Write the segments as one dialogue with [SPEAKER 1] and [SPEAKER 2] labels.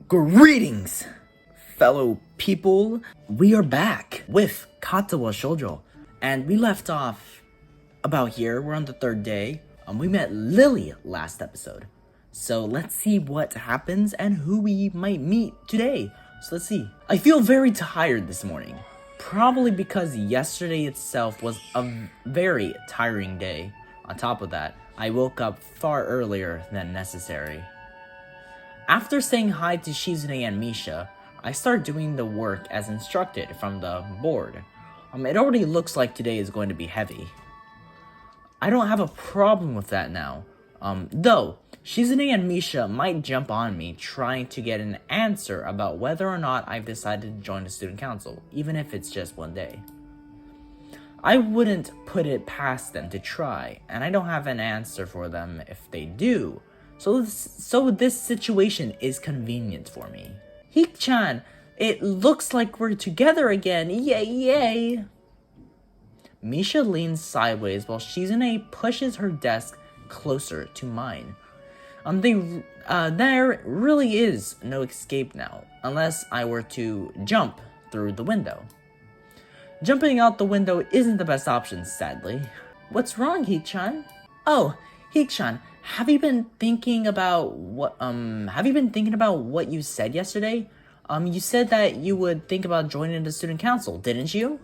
[SPEAKER 1] Greetings, fellow people. We are back with Katawa Shoujo, and we left off about here. We're on the third day. We met Lily last episode, so let's see what happens and who we might meet today. So let's see. I feel very tired this morning, probably because yesterday itself was a very tiring day. On top of that, I woke up far earlier than necessary. After saying hi to Shizune and Misha, I start doing the work as instructed from the board. It already looks like today is going to be heavy. I don't have a problem with that now. Though, Shizune and Misha might jump on me trying to get an answer about whether or not I've decided to join the student council, even if it's just one day. I wouldn't put it past them to try, and I don't have an answer for them if they do. So this situation is convenient for me. Hik-chan, it looks like we're together again. Yay, yay. Misha leans sideways while Shizune pushes her desk closer to mine. There really is no escape now, unless I were to jump through the window. Jumping out the window isn't the best option, sadly. What's wrong, Hik-chan? Oh, Hik-chan, have you been thinking about what you said yesterday? You said that you would think about joining the student council, didn't you?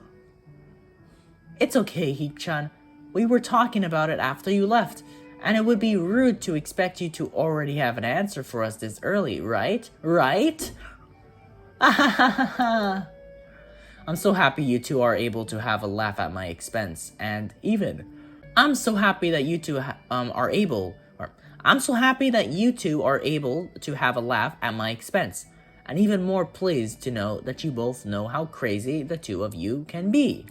[SPEAKER 1] It's okay, Hik-chan. We were talking about it after you left, and it would be rude to expect you to already have an answer for us this early, right? Right? I'm so happy you two are able to have a laugh at my expense, and I'm so happy that you two are able to have a laugh at my expense, and even more pleased to know that you both know how crazy the two of you can be.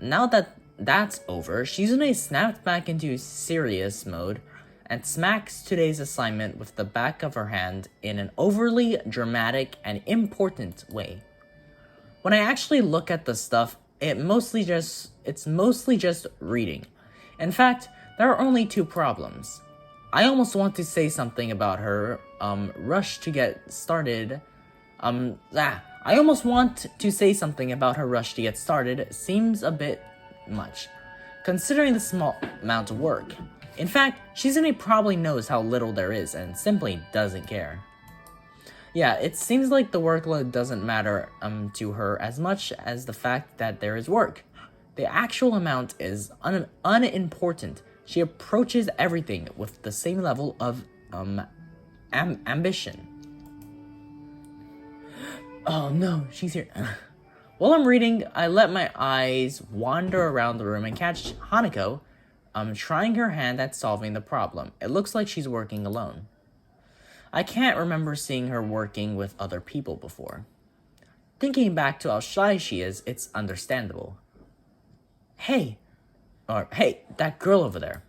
[SPEAKER 1] Now that that's over, Shizune snapped back into serious mode and smacks today's assignment with the back of her hand in an overly dramatic and important way. When I actually look at the stuff, it's mostly just reading. In fact, there are only two problems. I almost want to say something about her rush to get started. Seems a bit much, considering the small amount of work. In fact, Shizune probably knows how little there is and simply doesn't care. Yeah, it seems like the workload doesn't matter to her as much as the fact that there is work. The actual amount is unimportant. She approaches everything with the same level of ambition. Oh no, she's here. While I'm reading, I let my eyes wander around the room and catch Hanako trying her hand at solving the problem. It looks like she's working alone. I can't remember seeing her working with other people before. Thinking back to how shy she is, it's understandable. Hey, that girl over there.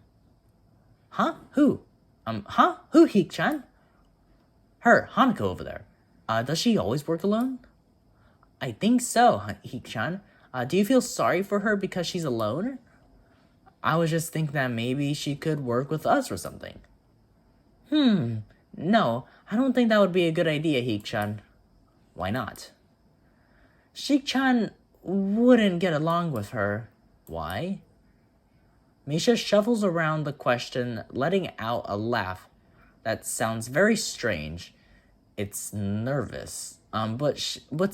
[SPEAKER 1] Huh? Who? Who, Hik-chan? Her, Hanako over there. Does she always work alone? I think so, Hik-chan. Do you feel sorry for her because she's alone? I was just thinking that maybe she could work with us or something. No, I don't think that would be a good idea, Hik-chan. Why not? Shik-chan wouldn't get along with her. Why? Misha shuffles around the question, letting out a laugh that sounds very strange. It's nervous, but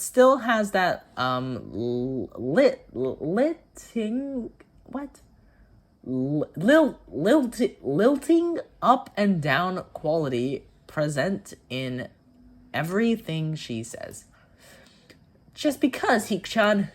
[SPEAKER 1] still has that lilting up and down quality present in everything she says. Just because, Hik-chan.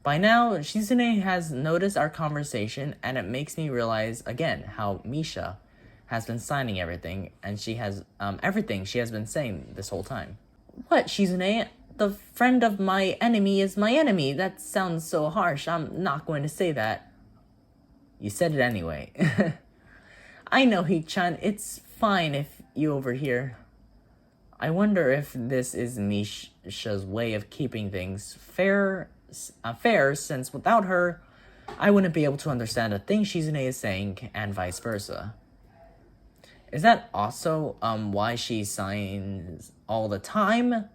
[SPEAKER 1] By now, Shizune has noticed our conversation, and it makes me realize again how Misha has been signing everything, and she has everything she has been saying this whole time. What, Shizune? The friend of my enemy is my enemy. That sounds so harsh. I'm not going to say that. You said it anyway. I know, Hik-chan. It's fine if you overhear. I wonder if this is Misha's way of keeping things fair, since without her, I wouldn't be able to understand a thing Shizune is saying, and vice versa. Is that also why she signs all the time?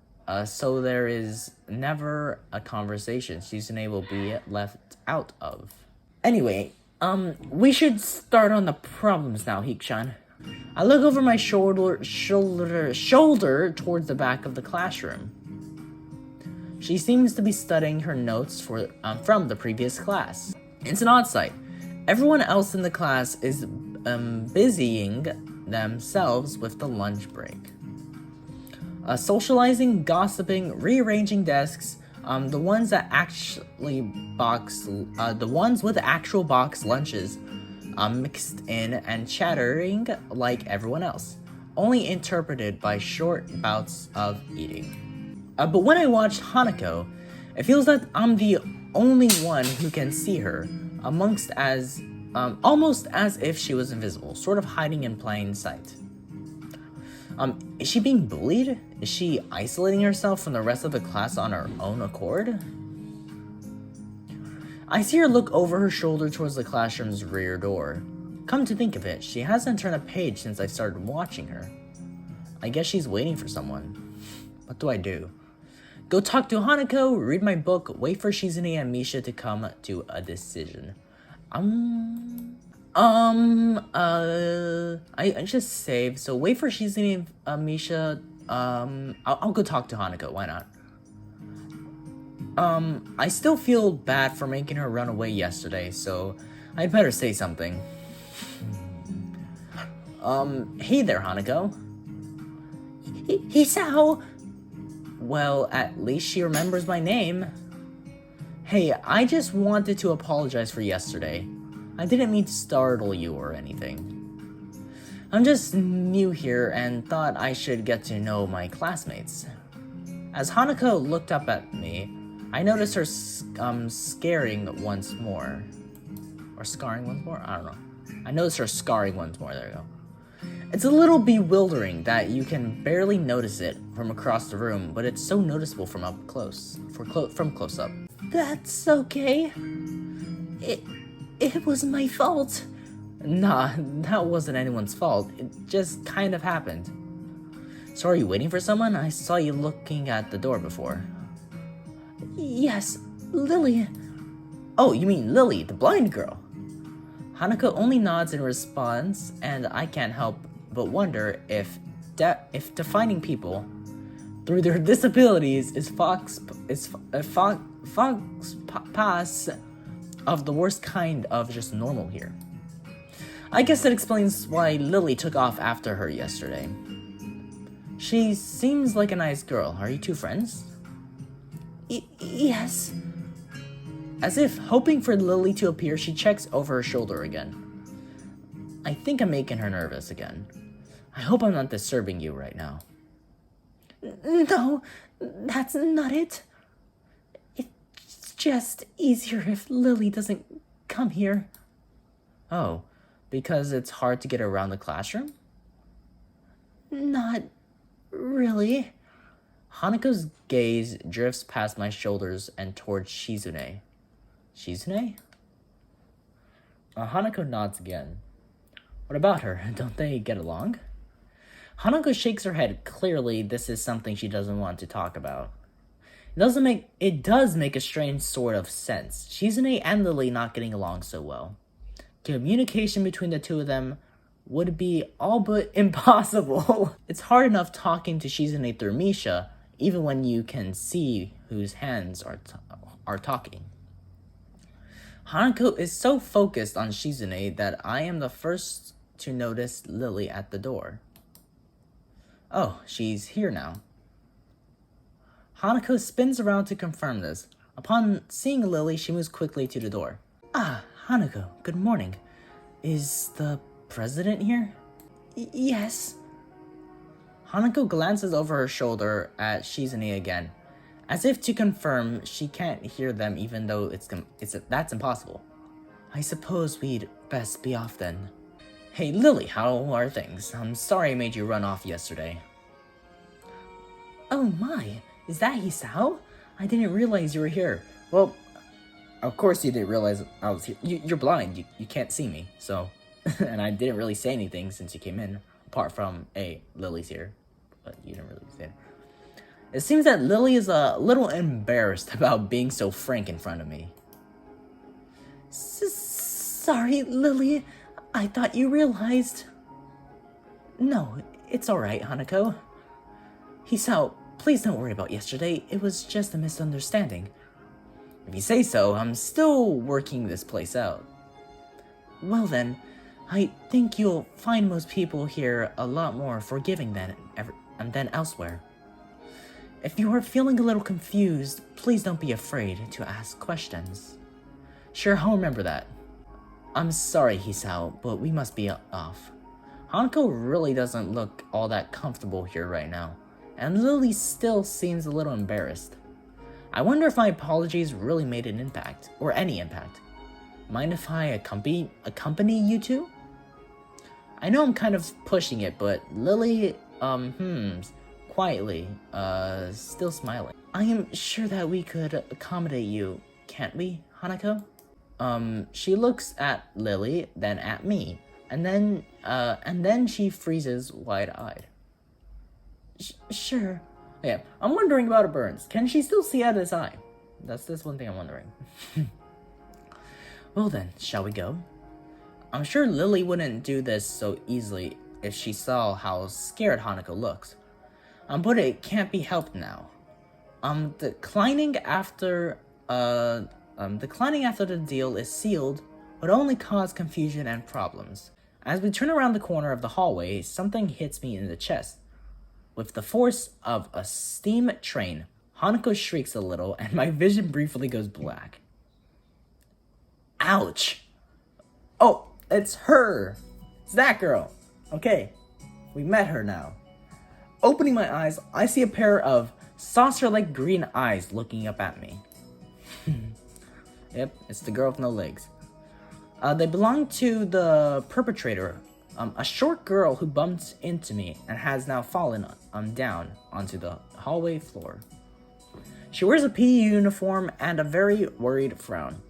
[SPEAKER 1] So there is never a conversation Shizune will be left out of. Anyway, we should start on the problems now, Hikchan. I look over my shoulder towards the back of the classroom. She seems to be studying her notes from the previous class. It's an odd sight. Everyone else in the class is busying themselves with the lunch break. Socializing, gossiping, rearranging desks, the ones with actual box lunches mixed in and chattering like everyone else, only interpreted by short bouts of eating. But when I watch Hanako, it feels that I'm the only one who can see her, almost as if she was invisible, sort of hiding in plain sight. Is she being bullied? Is she isolating herself from the rest of the class on her own accord? I see her look over her shoulder towards the classroom's rear door. Come to think of it, she hasn't turned a page since I started watching her. I guess she's waiting for someone. What do I do? Go talk to Hanako, read my book, wait for Shizune and Misha to come to a decision. I just saved, so wait for Shizune and Misha. I'll go talk to Hanako, why not? I still feel bad for making her run away yesterday, so I'd better say something. Hey there, Hanako. Hisao! Well, at least she remembers my name. Hey, I just wanted to apologize for yesterday. I didn't mean to startle you or anything. I'm just new here and thought I should get to know my classmates. As Hanako looked up at me, I noticed her scaring once more. Or scarring once more? I don't know. I noticed her scarring once more, there you go. It's a little bewildering that you can barely notice it from across the room, but it's so noticeable from up close, from close up. That's okay. It was my fault. Nah, that wasn't anyone's fault. It just kind of happened. So are you waiting for someone? I saw you looking at the door before. Yes, Lily. Oh, you mean Lily, the blind girl. Hanako only nods in response, and I can't help but wonder if defining people through their disabilities is fox pass of the worst kind of just normal here. I guess that explains why Lily took off after her yesterday. She seems like a nice girl. Are you two friends? Yes. As if hoping for Lily to appear, she checks over her shoulder again. I think I'm making her nervous again. I hope I'm not disturbing you right now. No, that's not it. It's just easier if Lily doesn't come here. Oh, because it's hard to get around the classroom? Not really. Hanako's gaze drifts past my shoulders and towards Shizune. Shizune? Hanako nods again. What about her? Don't they get along? Hanako shakes her head. Clearly, this is something she doesn't want to talk about. It does make a strange sort of sense. Shizune and Lily not getting along so well. Communication between the two of them would be all but impossible. It's hard enough talking to Shizune through Misha, even when you can see whose hands are talking. Hanako is so focused on Shizune that I am the first to notice Lily at the door. Oh, she's here now. Hanako spins around to confirm this. Upon seeing Lily, she moves quickly to the door. Ah, Hanako, good morning. Is the president here? Yes. Hanako glances over her shoulder at Shizune again, as if to confirm she can't hear them even though that's impossible. I suppose we'd best be off then. Hey Lily, how are things? I'm sorry I made you run off yesterday. Oh my, is that Hisao? I didn't realize you were here. Well, of course you didn't realize I was here. You're blind, you can't see me, so... and I didn't really say anything since you came in. Apart from, hey, Lily's here. But you didn't really say it. It seems that Lily is a little embarrassed about being so frank in front of me. Sorry, Lily. I thought you realized. No, it's alright, Hanako. Hisao, please don't worry about yesterday. It was just a misunderstanding. If you say so, I'm still working this place out. Well then, I think you'll find most people here a lot more forgiving than elsewhere. If you are feeling a little confused, please don't be afraid to ask questions. Sure, I'll remember that. I'm sorry, Hisao, but we must be off. Hanako really doesn't look all that comfortable here right now, and Lily still seems a little embarrassed. I wonder if my apologies really made an impact, or any impact. Mind if I accompany you two? I know I'm kind of pushing it, but Lily, quietly, still smiling. I am sure that we could accommodate you, can't we, Hanako? She looks at Lily, then at me, and then she freezes wide-eyed. Sure. Yeah, I'm wondering about her burns. Can she still see out of his eye? That's one thing I'm wondering. Well then, shall we go? I'm sure Lily wouldn't do this so easily if she saw how scared Hanako looks. But it can't be helped now. Declining after the deal is sealed would only cause confusion and problems. As we turn around the corner of the hallway, something hits me in the chest. With the force of a steam train, Hanako shrieks a little, and my vision briefly goes black. Ouch! Oh, it's her! It's that girl! Okay, we met her now. Opening my eyes, I see a pair of saucer-like green eyes looking up at me. Yep, it's the girl with no legs. They belong to the perpetrator, a short girl who bumped into me and has now fallen down onto the hallway floor. She wears a PE uniform and a very worried frown.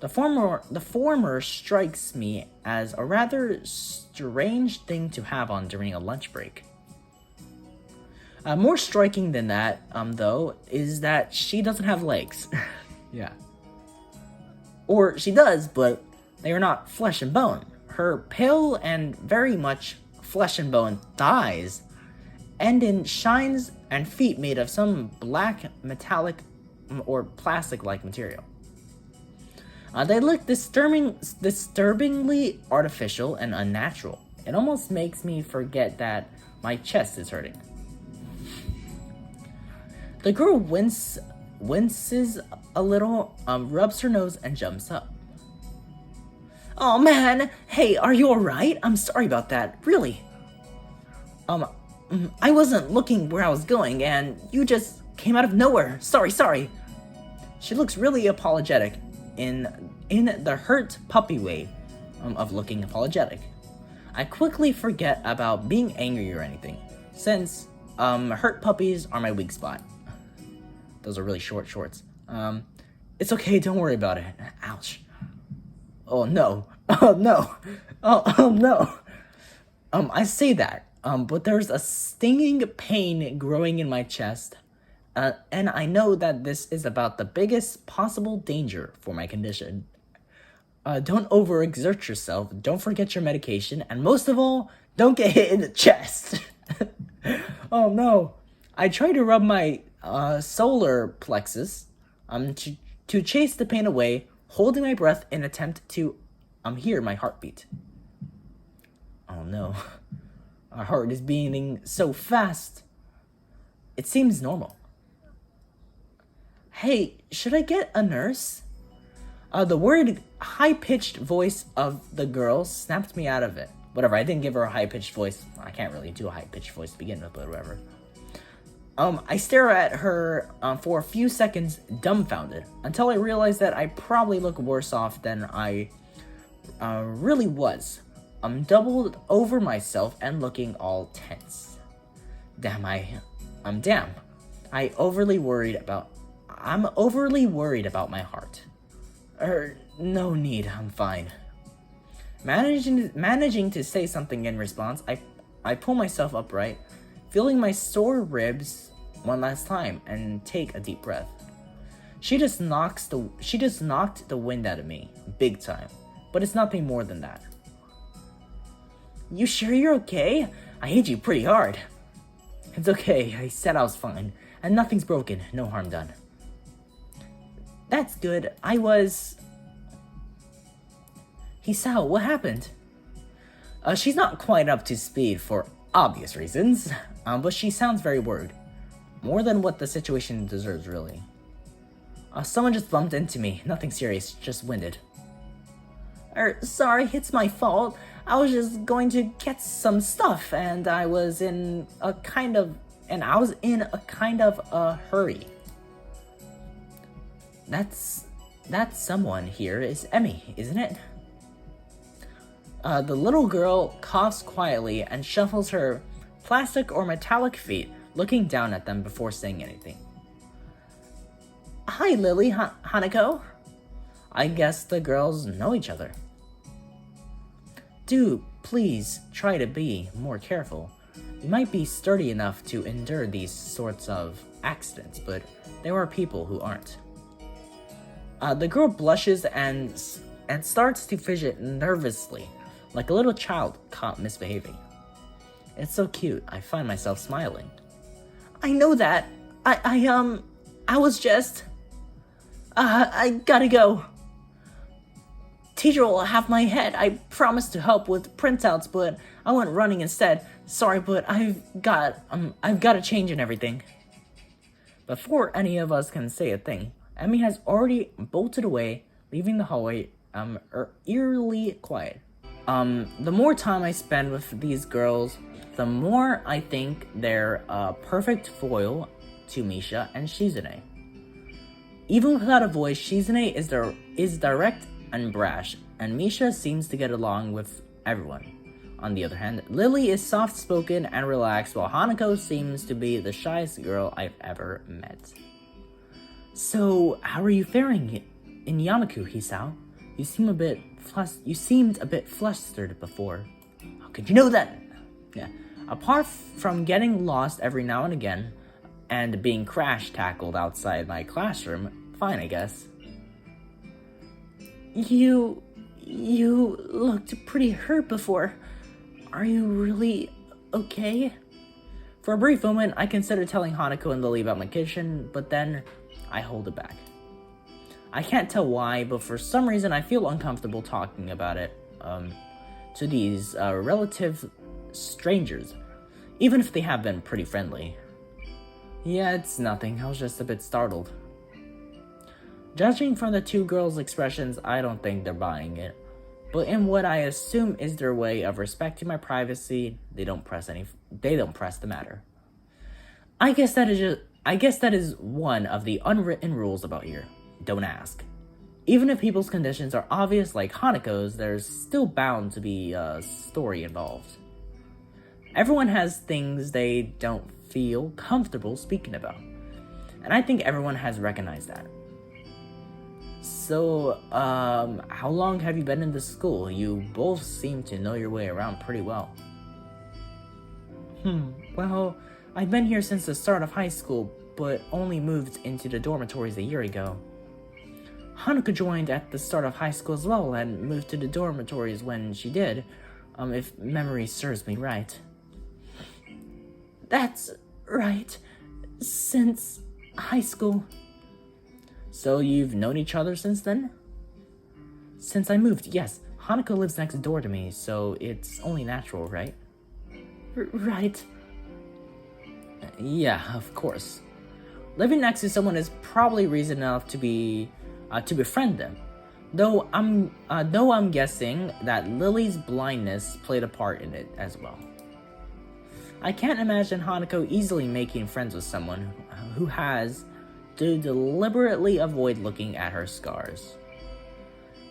[SPEAKER 1] The former strikes me as a rather strange thing to have on during a lunch break. More striking than that, though, is that she doesn't have legs. Yeah. Or she does, but they are not flesh and bone. Her pale and very much flesh and bone thighs end in shines and feet made of some black metallic or plastic-like material. They look disturbingly artificial and unnatural. It almost makes me forget that my chest is hurting. The girl winces a little, rubs her nose, and jumps up. Oh man, hey, are you alright? I'm sorry about that, really. I wasn't looking where I was going, and you just came out of nowhere. Sorry. She looks really apologetic in the hurt puppy way of looking apologetic. I quickly forget about being angry or anything, since hurt puppies are my weak spot. Those are really short shorts. It's okay, don't worry about it. Ouch. Oh no. Oh no. Oh no. I say that, but there's a stinging pain growing in my chest, and I know that this is about the biggest possible danger for my condition. Don't overexert yourself, don't forget your medication, and most of all, don't get hit in the chest. Oh no. I try to rub my solar plexus to chase the pain away, holding my breath in attempt to hear my heartbeat. Oh no. Our heart is beating so fast. It seems normal. Hey, should I get a nurse? The worried, high-pitched voice of the girl snapped me out of it. Whatever, I didn't give her a high-pitched voice. I can't really do a high-pitched voice to begin with, but whatever. I stare at her for a few seconds, dumbfounded, until I realize that I probably look worse off than I really was. I'm doubled over myself and looking all tense. I'm overly worried about my heart. No need, I'm fine. Managing to say something in response, I pull myself upright, feeling my sore ribs one last time, and take a deep breath. She just knocked the wind out of me, big time, but it's nothing more than that. You sure you're okay? I hit you pretty hard. It's okay, I said I was fine, and nothing's broken, no harm done. That's good, Hisao, what happened? She's not quite up to speed for obvious reasons, but she sounds very worried. More than what the situation deserves, really. Someone just bumped into me, nothing serious, just winded. Sorry, it's my fault. I was just going to get some stuff, and I was in a kind of a hurry. That someone here is Emmy, isn't it? The little girl coughs quietly and shuffles her plastic or metallic feet, looking down at them before saying anything. Hi, Lily, Hanako. I guess the girls know each other. Do please try to be more careful. You might be sturdy enough to endure these sorts of accidents, but there are people who aren't. The girl blushes and starts to fidget nervously, like a little child caught misbehaving. It's so cute, I find myself smiling. I know that. I was just... I gotta go. Teacher will have my head. I promised to help with printouts, but I went running instead. Sorry, but I've got to change and everything. Before any of us can say a thing, Emmy has already bolted away, leaving the hallway eerily quiet. The more time I spend with these girls, the more I think they're a perfect foil to Misha and Shizune. Even without a voice, Shizune is direct and brash, and Misha seems to get along with everyone. On the other hand, Lily is soft-spoken and relaxed, while Hanako seems to be the shyest girl I've ever met. So, how are you faring in Yamaku, Hisao? You seemed a bit flustered before. How could you know that? Yeah. Apart from getting lost every now and again, and being crash-tackled outside my classroom, fine, I guess. You looked pretty hurt before. Are you really okay? For a brief moment, I considered telling Hanako and Lily about my condition, but then I hold it back. I can't tell why, but for some reason I feel uncomfortable talking about it to these relative strangers, even if they have been pretty friendly. Yeah, it's nothing. I was just a bit startled. Judging from the two girls' expressions, I don't think they're buying it. But in what I assume is their way of respecting my privacy, they don't press the matter. I guess that is one of the unwritten rules about here. Don't ask. Even if people's conditions are obvious like Hanako's, there's still bound to be a story involved. Everyone has things they don't feel comfortable speaking about. And I think everyone has recognized that. So, how long have you been in this school? You both seem to know your way around pretty well. Well, I've been here since the start of high school, but only moved into the dormitories a year ago. Hanako joined at the start of high school as well and moved to the dormitories when she did, if memory serves me right. That's right. Since high school. So you've known each other since then? Since I moved, yes. Hanako lives next door to me, so it's only natural, right? Right. Yeah, of course. Living next to someone is probably reason enough to befriend them. Though I'm guessing that Lily's blindness played a part in it as well. I can't imagine Hanako easily making friends with someone who has to deliberately avoid looking at her scars.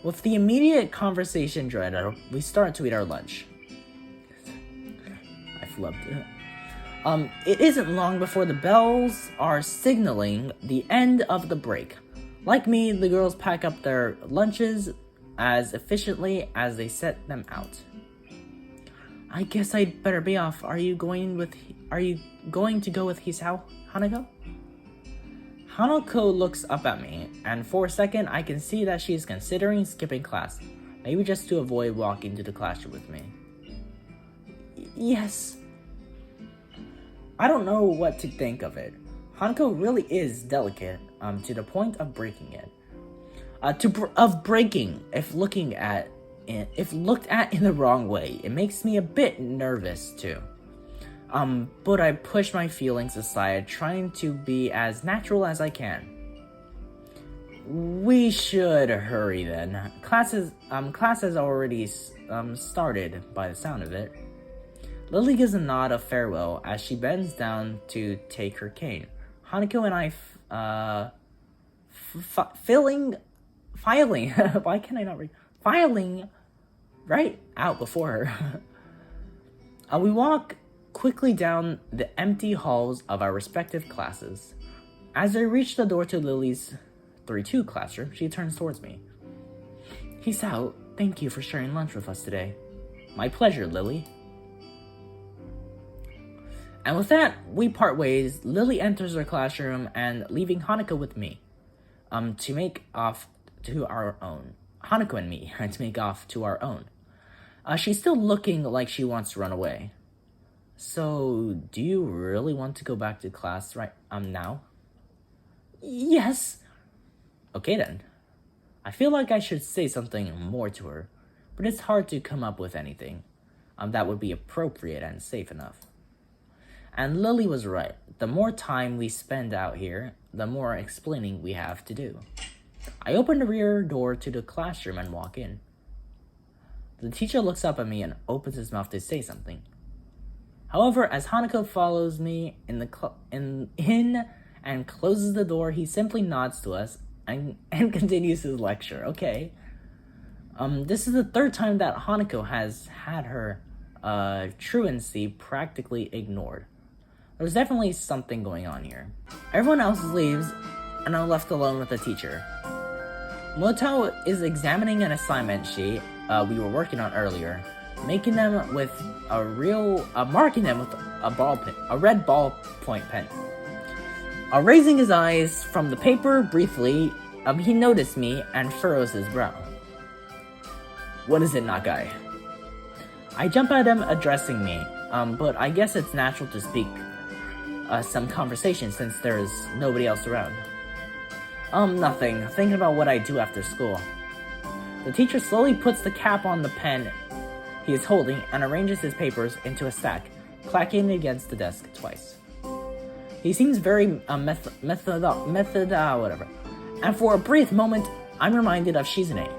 [SPEAKER 1] With the immediate conversation dreaded, we start to eat our lunch. I flubbed it. It isn't long before the bells are signaling the end of the break. Like me, the girls pack up their lunches as efficiently as they set them out. I guess I'd better be off. Are you going to go with Hisao, Hanako? Hanako looks up at me, and for a second I can see that she's considering skipping class. Maybe just to avoid walking to the classroom with me. Yes. I don't know what to think of it. Hanako really is delicate, to the point of breaking it. Breaking, if looked at in the wrong way, it makes me a bit nervous too. But I push my feelings aside, trying to be as natural as I can. We should hurry then. Class has already started by the sound of it. Lily gives a nod of farewell as she bends down to take her cane. Hanako and I filing why can I not read? Filing right out before her. We walk quickly down the empty halls of our respective classes. As I reach the door to Lily's 3-2 classroom, she turns towards me. Hisao, thank you for sharing lunch with us today. My pleasure, Lily. And with that, we part ways. Lily enters her classroom and leaving Hanako with me, to make off to our own. Hanako and me to make off to our own. She's still looking like she wants to run away. So, do you really want to go back to class now? Yes. Okay then. I feel like I should say something more to her, but it's hard to come up with anything that would be appropriate and safe enough. And Lily was right. The more time we spend out here, the more explaining we have to do. I open the rear door to the classroom and walk in. The teacher looks up at me and opens his mouth to say something. However, as Hanako follows me in and closes the door, he simply nods to us and continues his lecture. Okay. This is the third time that Hanako has had her truancy practically ignored. There's definitely something going on here. Everyone else leaves, and I'm left alone with the teacher. Moto is examining an assignment sheet we were working on earlier, marking them with a red ballpoint pen. Raising his eyes from the paper briefly, he noticed me and furrows his brow. What is it, Nagai? I jump at him, addressing me, but I guess it's natural to speak some conversation since there's nobody else around. Nothing. Thinking about what I do after school. The teacher slowly puts the cap on the pen he is holding and arranges his papers into a stack, clacking against the desk twice. He seems very whatever. And for a brief moment, I'm reminded of Shizune.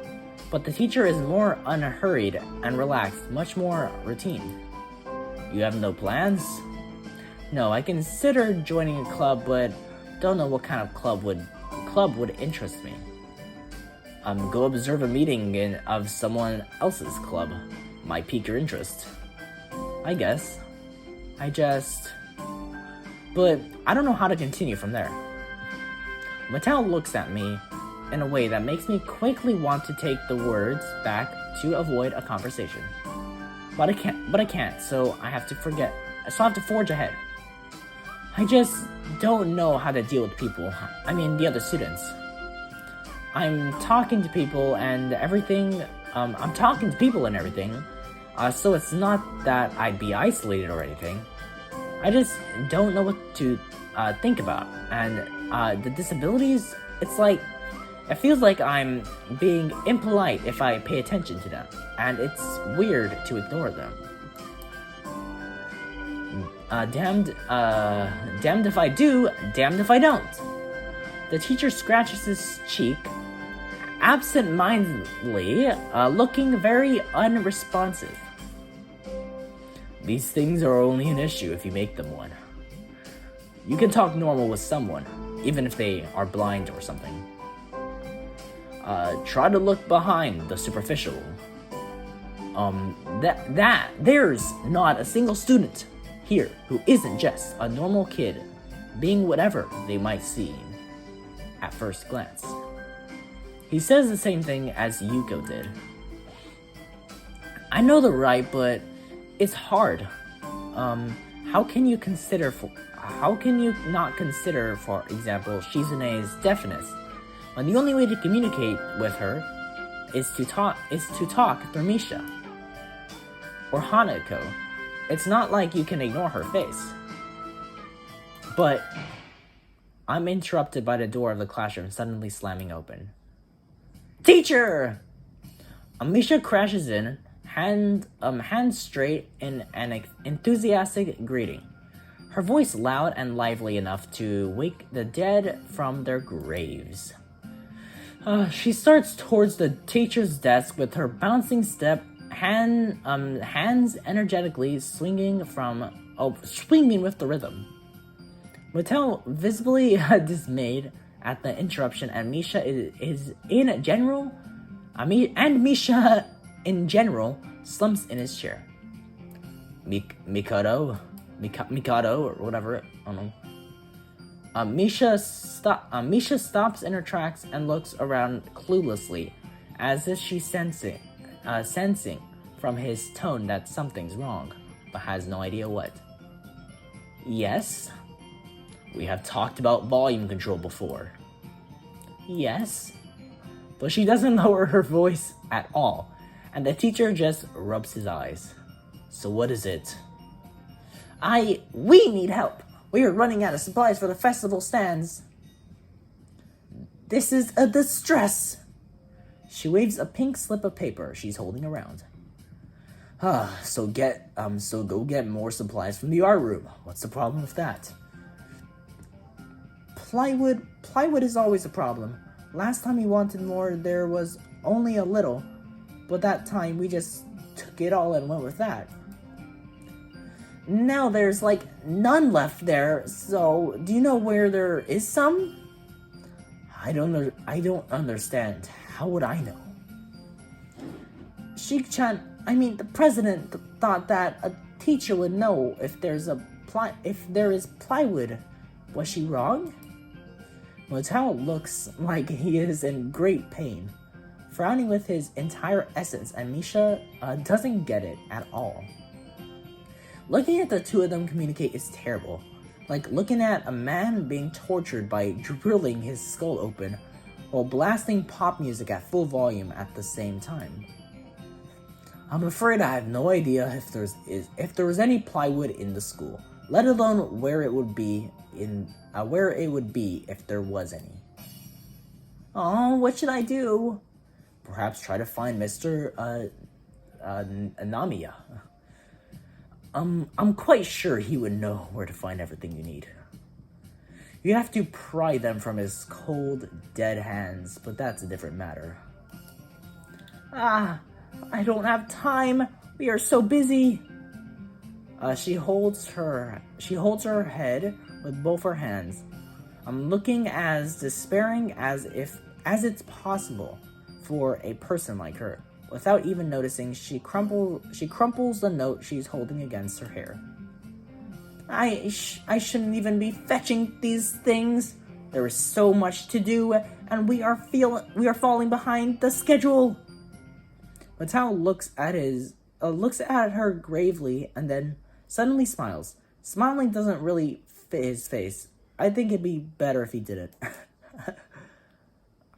[SPEAKER 1] But the teacher is more unhurried and relaxed, much more routine. You have no plans? No, I considered joining a club, but don't know what kind of club would interest me. Go observe a meeting of someone else's club. Might pique your interest. I guess. But I don't know how to continue from there. Mattel looks at me in a way that makes me quickly want to take the words back to avoid a conversation. But I can't, so I have to forge ahead. I just don't know how to deal with people. I mean, the other students. I'm talking to people and everything, so it's not that I'd be isolated or anything. I just don't know what to think about. And the disabilities, it feels like I'm being impolite if I pay attention to them. And it's weird to ignore them. Damned if I do, damned if I don't. The teacher scratches his cheek, absent-mindedly, looking very unresponsive. These things are only an issue if you make them one. You can talk normal with someone, even if they are blind or something. Try to look behind the superficial. There's not a single student here who isn't just a normal kid, being whatever they might seem at first glance. He says the same thing as Yuko did. I know they're right, but It's hard. How can you not consider, for example, Shizune's deafness, when the only way to communicate with her is to talk through Misha or Hanako? It's not like you can ignore her face. But I'm interrupted by the door of the classroom suddenly slamming open. Teacher! Misha crashes in, hands straight in an enthusiastic greeting. Her voice loud and lively enough to wake the dead from their graves. She starts towards the teacher's desk with her bouncing step, hands energetically swinging with the rhythm. Mattel, visibly dismayed at the interruption, and Misha in general slumps in his chair. Mikado, or whatever, I don't know. Misha stops in her tracks and looks around cluelessly, as if she's sensing from his tone that something's wrong, but has no idea what. Yes? We have talked about volume control before. Yes? But she doesn't lower her voice at all, and the teacher just rubs his eyes. So what is it? We need help. We are running out of supplies for the festival stands. This is a distress. She waves a pink slip of paper she's holding around. So go get more supplies from the art room. What's the problem with that? Plywood is always a problem. Last time we wanted more, there was only a little, but that time we just took it all and went with that. Now there's none left there, so do you know where there is some? I don't understand. How would I know? The president thought that a teacher would know if there is plywood. Was she wrong? Motao looks like he is in great pain, frowning with his entire essence, and Misha doesn't get it at all. Looking at the two of them communicate is terrible. Like looking at a man being tortured by drilling his skull open while blasting pop music at full volume at the same time. I'm afraid I have no idea if there was any plywood in the school, let alone where it would be if there was any. Oh, what should I do? Perhaps try to find Mr. Namiya. I'm quite sure he would know where to find everything you need. You have to pry them from his cold, dead hands, but that's a different matter. I don't have time. We are so busy. She holds her head with both her hands. I'm looking as despairing as it's possible for a person like her. Without even noticing, she crumples the note she's holding against her hair. I shouldn't even be fetching these things. There is so much to do, and we are falling behind the schedule. Matao looks at her gravely and then suddenly smiles. Smiling doesn't really fit his face. I think it'd be better if he didn't.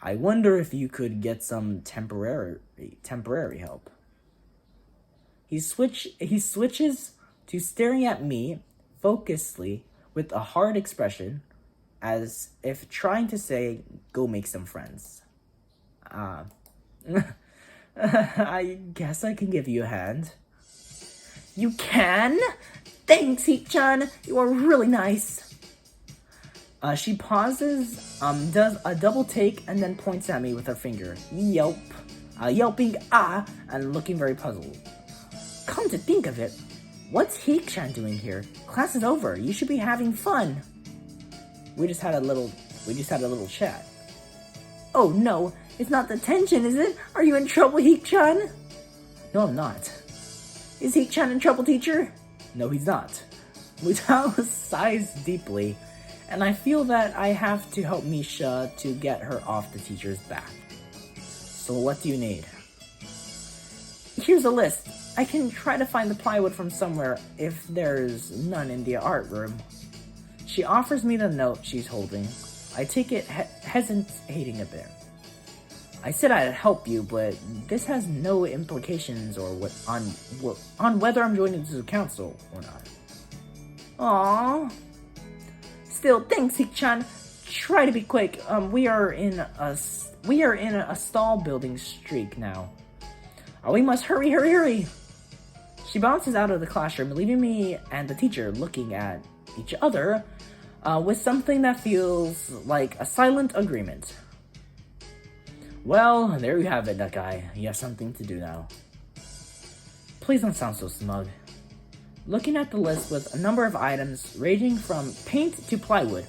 [SPEAKER 1] I wonder if you could get some temporary help. He switches to staring at me focusedly with a hard expression, as if trying to say, "Go make some friends." I guess I can give you a hand. You can? Thanks, Heat-chan. You are really nice. She pauses, does a double take, and then points at me with her finger. Yelping and looking very puzzled. Come to think of it, what's Heat-chan doing here? Class is over. You should be having fun. We just had a little chat. Oh no, it's not the tension, is it? Are you in trouble, Heat-chan? No, I'm not. Is Heat-chan in trouble, teacher? No, he's not. Mutao sighs deeply, and I feel that I have to help Misha to get her off the teacher's back. So what do you need? Here's a list. I can try to find the plywood from somewhere if there's none in the art room. She offers me the note she's holding. I take it, hesitating a bit. I said I'd help you, but this has no implications on whether I'm joining the council or not. Aww. Still, thanks, Hik-chan. Try to be quick. We are in a stall building streak now. We must hurry. She bounces out of the classroom, leaving me and the teacher looking at each other with something that feels like a silent agreement. Well, there you have it, that guy. You have something to do now. Please don't sound so smug. Looking at the list with a number of items ranging from paint to plywood,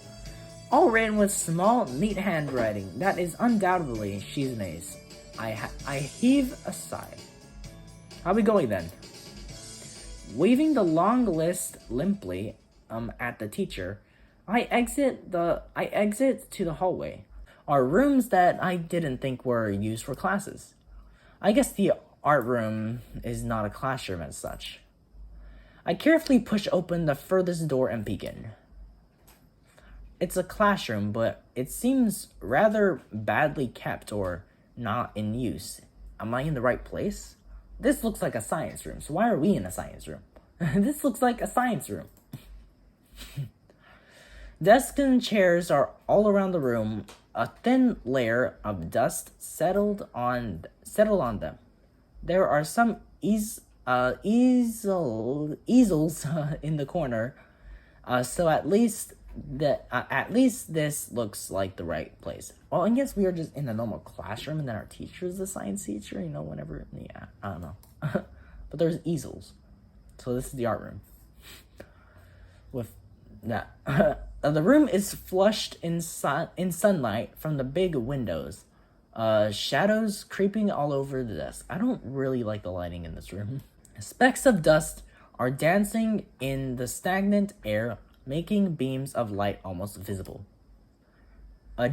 [SPEAKER 1] all written with small, neat handwriting that is undoubtedly Shizune's. I heave a sigh. How we going then? Waving the long list limply at the teacher, I exit to the hallway. Are rooms that I didn't think were used for classes. I guess the art room is not a classroom as such. I carefully push open the furthest door and peek in. It's a classroom, but it seems rather badly kept or not in use. Am I in the right place? This looks like a science room, so why are we in a science room? This looks like a science room. Desks and chairs are all around the room. A thin layer of dust settled on them. There are some easels in the corner, so at least this looks like the right place. Well, I guess we are just in a normal classroom, and then our teacher is the science teacher. I don't know. But there's easels, so this is the art room. With that, the room is flushed in sunlight from the big windows. Shadows creeping all over the desk. I don't really like the lighting in this room. Specks of dust are dancing in the stagnant air, making beams of light almost visible.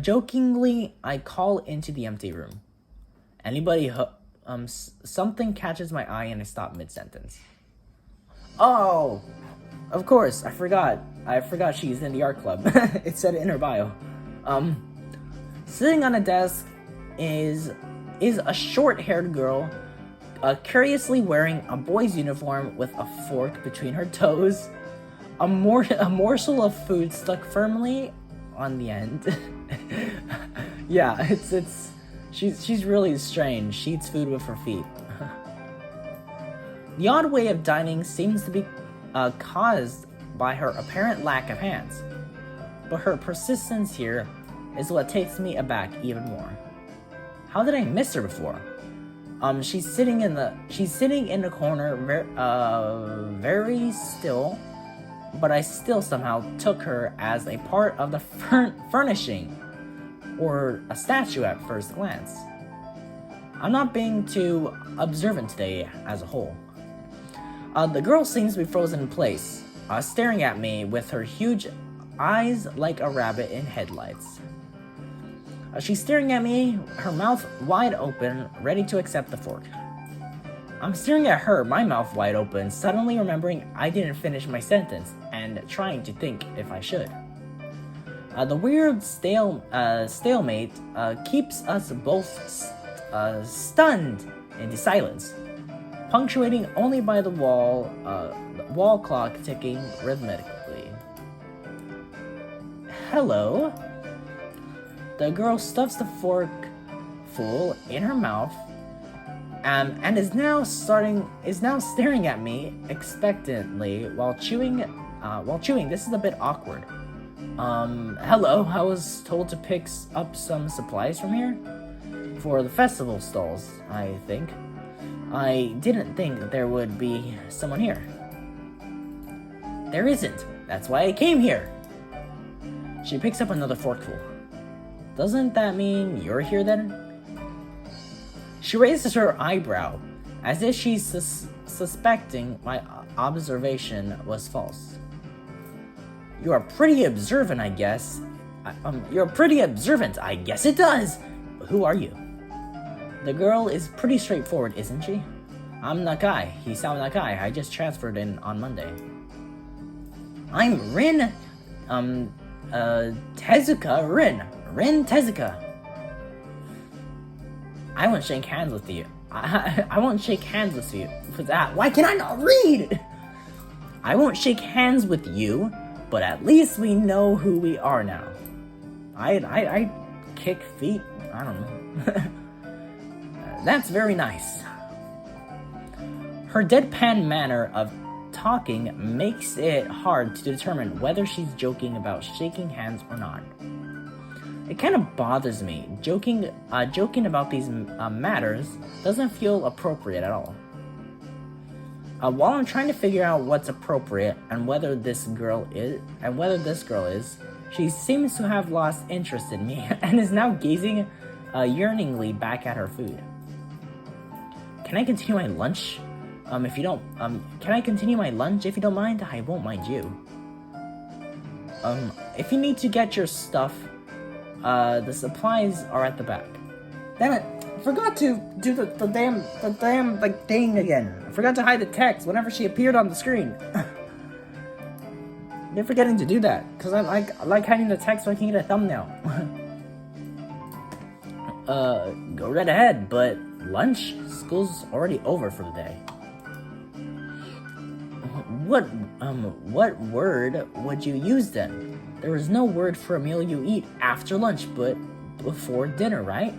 [SPEAKER 1] Jokingly, I call into the empty room. Anybody something catches my eye and I stop mid-sentence. Oh, of course, I forgot she's in the art club. It said it in her bio. Sitting on a desk is a short-haired girl, curiously wearing a boy's uniform with a fork between her toes, a morsel of food stuck firmly on the end. Yeah, she's really strange. She eats food with her feet. The odd way of dining seems to be caused by her apparent lack of hands, but her persistence here is what takes me aback even more. How did I miss her before? She's sitting in the corner, very still, but I still somehow took her as a part of the furnishing, or a statue at first glance. I'm not being too observant today as a whole. The girl seems to be frozen in place, staring at me with her huge eyes like a rabbit in headlights. She's staring at me, her mouth wide open, ready to accept the fork. I'm staring at her, my mouth wide open, suddenly remembering I didn't finish my sentence and trying to think if I should. The weird stalemate keeps us both stunned into silence, punctuating only by the wall clock ticking rhythmically. Hello? The girl stuffs the fork full in her mouth, and is now staring at me expectantly while chewing. This is a bit awkward. Hello. I was told to pick up some supplies from here for the festival stalls. I think. I didn't think that there would be someone here. There isn't. That's why I came here. She picks up another forkful. Doesn't that mean you're here then? She raises her eyebrow, as if she's suspecting my observation was false. You are pretty observant, I guess. You're pretty observant, I guess it does! But who are you? The girl is pretty straightforward, isn't she? I'm Nakai. Hisao Nakai. I just transferred in on Monday. I'm Rin. Tezuka Rin. Rin Tezuka. I won't shake hands with you. I won't shake hands with you for that. Why can I not read? I won't shake hands with you, but at least we know who we are now. I kick feet. I don't know. That's very nice. Her deadpan manner of talking makes it hard to determine whether she's joking about shaking hands or not. It kind of bothers me. Joking about these matters doesn't feel appropriate at all. While I'm trying to figure out what's appropriate and whether this girl is, she seems to have lost interest in me and is now gazing yearningly back at her food. Can I continue my lunch? Can I continue my lunch if you don't mind? I won't mind you. If you need to get your stuff, the supplies are at the back. Damn it! I forgot to do the damn like thing again. I forgot to hide the text whenever she appeared on the screen. You're forgetting to do that because I like hiding the text so I can get a thumbnail. Go right ahead, but lunch? School's already over for the day. What word would you use then? There is no word for a meal you eat after lunch, but before dinner, right?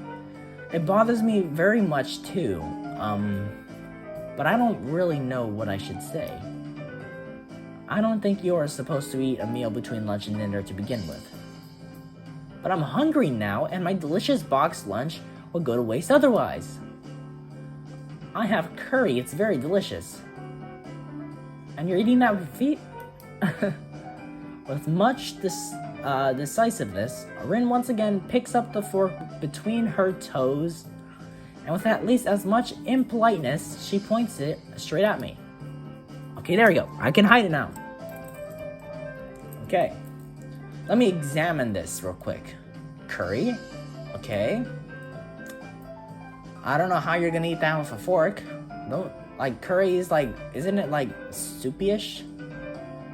[SPEAKER 1] It bothers me very much too, but I don't really know what I should say. I don't think you are supposed to eat a meal between lunch and dinner to begin with. But I'm hungry now, and my delicious boxed lunch will go to waste otherwise. I have curry, it's very delicious. And you're eating that with feet? With much decisiveness, Rin once again picks up the fork between her toes, and with at least as much impoliteness, she points it straight at me. Okay, there we go. I can hide it now. Okay. Let me examine this real quick. Curry? Okay. I don't know how you're gonna eat that with a fork. Don't, like, curry is like, isn't it like soupy-ish?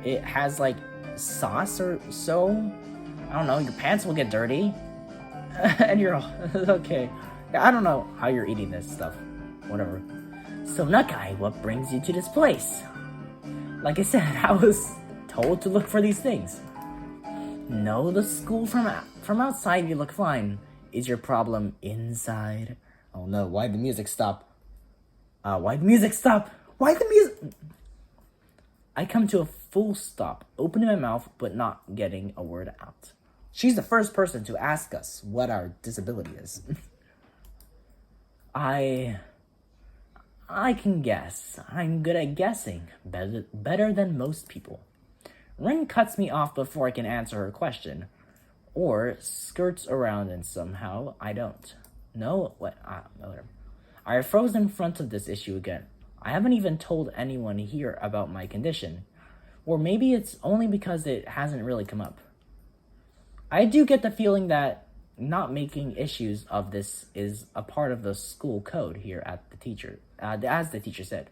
[SPEAKER 1] It has like sauce or so? I don't know, your pants will get dirty. And you're okay. I don't know how you're eating this stuff. Whatever. So Nakai, what brings you to this place? Like I said, I was told to look for these things. No, the school from outside you look fine. Is your problem inside? Oh no, why'd the music stop? Why'd the music stop? Why'd the music... I come to a full stop, opening my mouth but not getting a word out. She's the first person to ask us what our disability is. I can guess. I'm good at guessing. Better than most people. Rin cuts me off before I can answer her question. Or skirts around and somehow I don't. No, whatever. I froze in front of this issue again. I haven't even told anyone here about my condition. Or maybe it's only because it hasn't really come up. I do get the feeling that not making issues of this is a part of the school code here at the teacher, as the teacher said.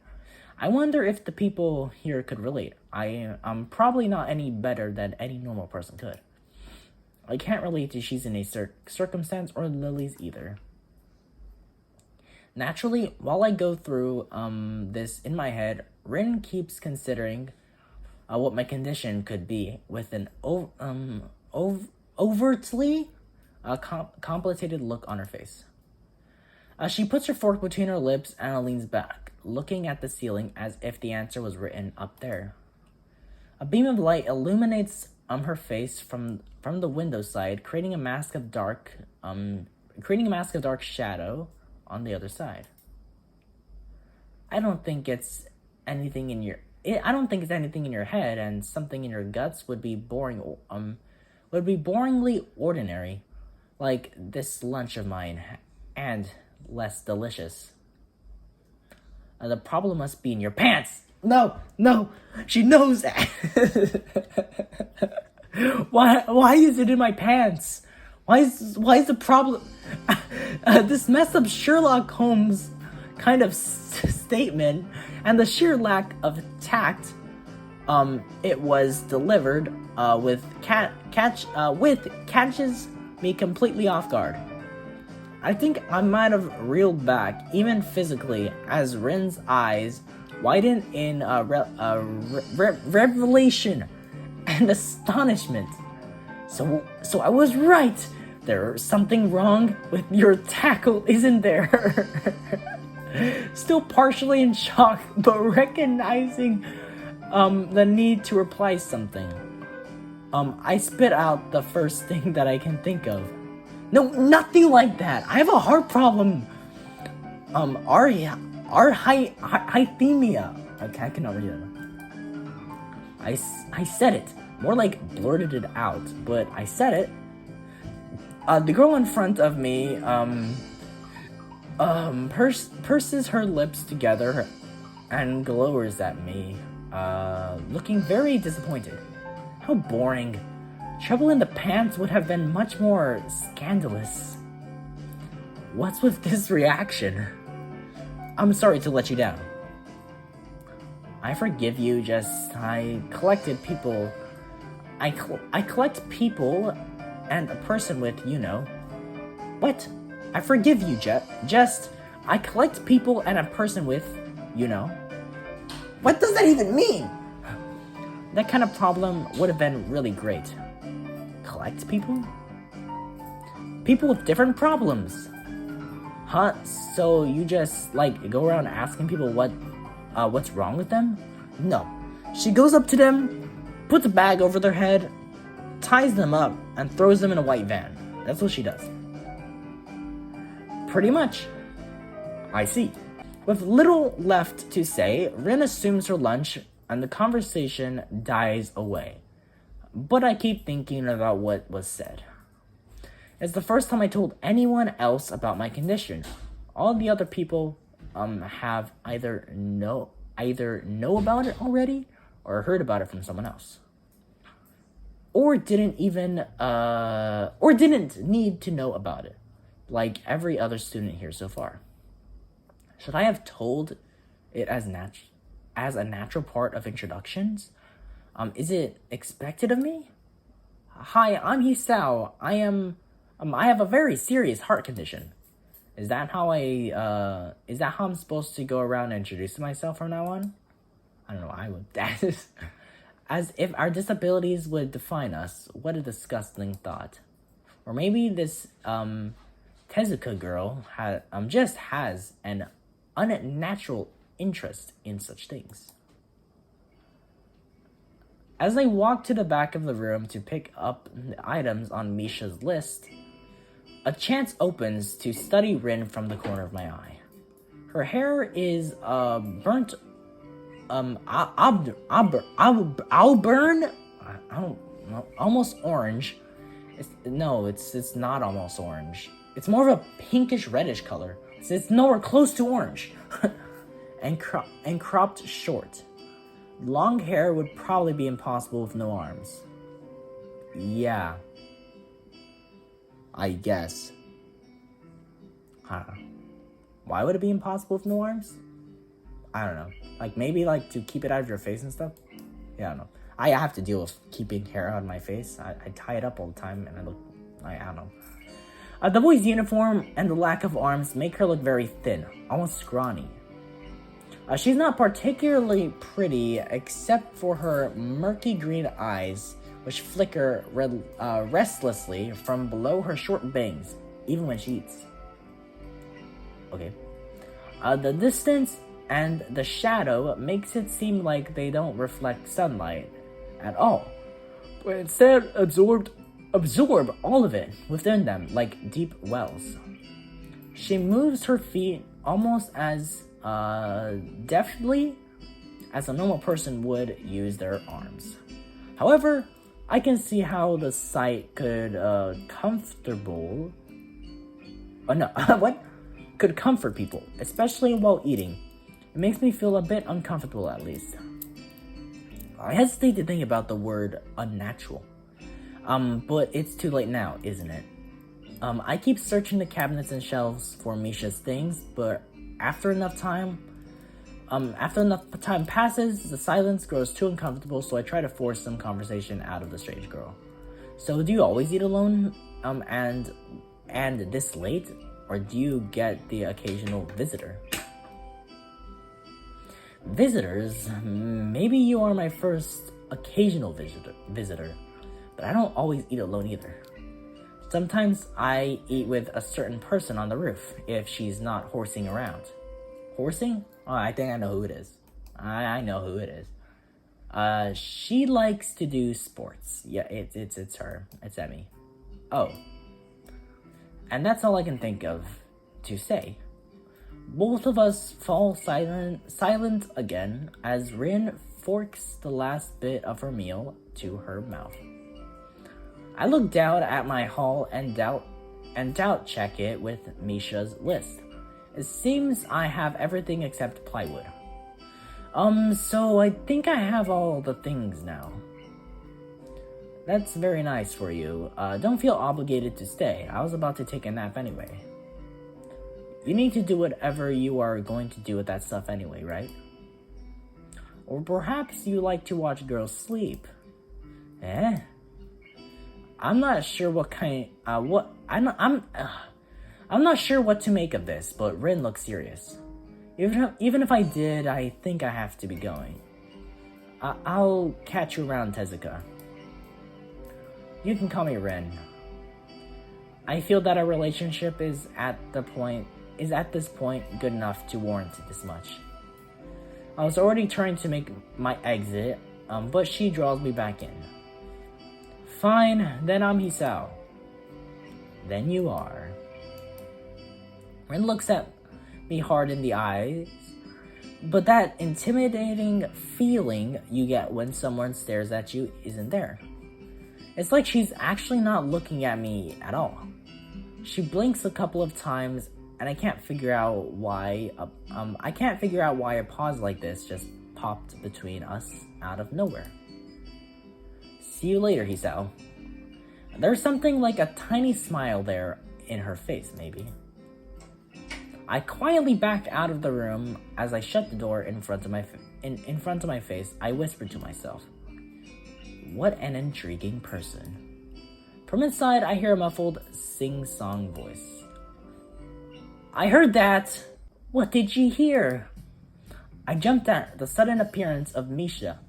[SPEAKER 1] I wonder if the people here could relate. I'm probably not any better than any normal person could. I can't relate to she's in a circumstance or Lily's either. Naturally, while I go through this in my head, Rin keeps considering what my condition could be with an overtly complicated look on her face. She puts her fork between her lips and leans back, looking at the ceiling as if the answer was written up there. A beam of light illuminates her face from the window side, creating a mask of dark shadow on the other side. I don't think it's anything in your head, and something in your guts would be boringly ordinary, like this lunch of mine, and less delicious. The problem must be in your pants. No, she knows that. Why is it in my pants? Why is the problem? This messed up Sherlock Holmes kind of statement and the sheer lack of tact it was delivered with catches me completely off guard. I think I might have reeled back, even physically, as Rin's eyes widened in revelation and astonishment. So I was right. There's something wrong with your tackle, isn't there? Still partially in shock, but recognizing the need to reply something. I spit out the first thing that I can think of. No, nothing like that. I have a heart problem. Hythemia. Okay, I cannot read it. I said it. More like blurted it out, but I said it. The girl in front of me, purses her lips together and glowers at me, looking very disappointed. How boring. Trouble in the pants would have been much more scandalous. What's with this reaction? I'm sorry to let you down. I forgive you, I collected people. I collect people and a person with, What? I forgive you, I collect people and a person with, What does that even mean? That kind of problem would have been really great. Collect people? People with different problems. Huh? So you just, go around asking people what's wrong with them? No. She goes up to them, puts a bag over their head, ties them up, and throws them in a white van. That's what she does. Pretty much. I see. With little left to say, Rin assumes her lunch, and the conversation dies away. But I keep thinking about what was said. It's the first time I told anyone else about my condition. All the other people have either know about it already or heard about it from someone else. Or didn't need to know about it, like every other student here so far. Should I have told it as a natural part of introductions? Is it expected of me? Hi, I'm Hisao. I have a very serious heart condition. Is that how I'm supposed to go around and introduce myself from now on? I don't know, I would. That is, as if our disabilities would define us. What a disgusting thought. Or maybe this, Tezuka girl just has an unnatural interest in such things. As I walk to the back of the room to pick up the items on Misha's list, a chance opens to study Rin from the corner of my eye. Her hair is burnt auburn. I don't know, almost orange. It's not almost orange. It's more of a pinkish reddish color. It's nowhere close to orange. and cropped short. Long hair would probably be impossible with no arms. Yeah. I guess. Why would it be impossible with no arms? I don't know. Maybe to keep it out of your face and stuff? Yeah, I don't know. I have to deal with keeping hair out of my face. I tie it up all the time and I don't know. The boy's uniform and the lack of arms make her look very thin, almost scrawny. She's not particularly pretty, except for her murky green eyes, which flicker restlessly from below her short bangs, even when she eats. Okay. The distance and the shadow makes it seem like they don't reflect sunlight at all, but instead absorb all of it within them like deep wells. She moves her feet almost as deftly as a normal person would use their arms. However, I can see how the sight could could comfort people, especially while eating. It makes me feel a bit uncomfortable, at least. I hesitate to think about the word unnatural. But it's too late now, isn't it? I keep searching the cabinets and shelves for Misha's things, but after enough time passes, the silence grows too uncomfortable, so I try to force some conversation out of the strange girl. So do you always eat alone, and this late, or do you get the occasional visitor? Visitors? Maybe you are my first occasional visitor, but I don't always eat alone either. Sometimes I eat with a certain person on the roof, if she's not horsing around. Horsing? Oh, I think I know who it is. I know who it is. She likes to do sports. Yeah, it's her. It's Emmy. Oh. And that's all I can think of to say. Both of us fall silent again as Rin forks the last bit of her meal to her mouth. I look down at my haul and doubt check it with Misha's list. It seems I have everything except plywood. So I think I have all the things now. That's very nice for you. Don't feel obligated to stay. I was about to take a nap anyway. You need to do whatever you are going to do with that stuff anyway, right? Or perhaps you like to watch girls sleep. I'm not sure I'm not sure what to make of this, but Rin looks serious. Even if I did, I think I have to be going. I'll catch you around, Tezuka. You can call me Rin. I feel that our relationship is at this point good enough to warrant this much. I was already trying to make my exit, but she draws me back in. Fine, then I'm Hisao. Then you are. Rin looks at me hard in the eyes, but that intimidating feeling you get when someone stares at you isn't there. It's like she's actually not looking at me at all. She blinks a couple of times, and I can't figure out why a pause like this just popped between us out of nowhere. See you later, Hisao. There's something like a tiny smile there in her face, maybe. I quietly backed out of the room. As I shut the door in front of my face, I whispered to myself, "What an intriguing person." From inside, I hear a muffled sing-song voice. "I heard that! What did you hear?" I jumped at the sudden appearance of Misha,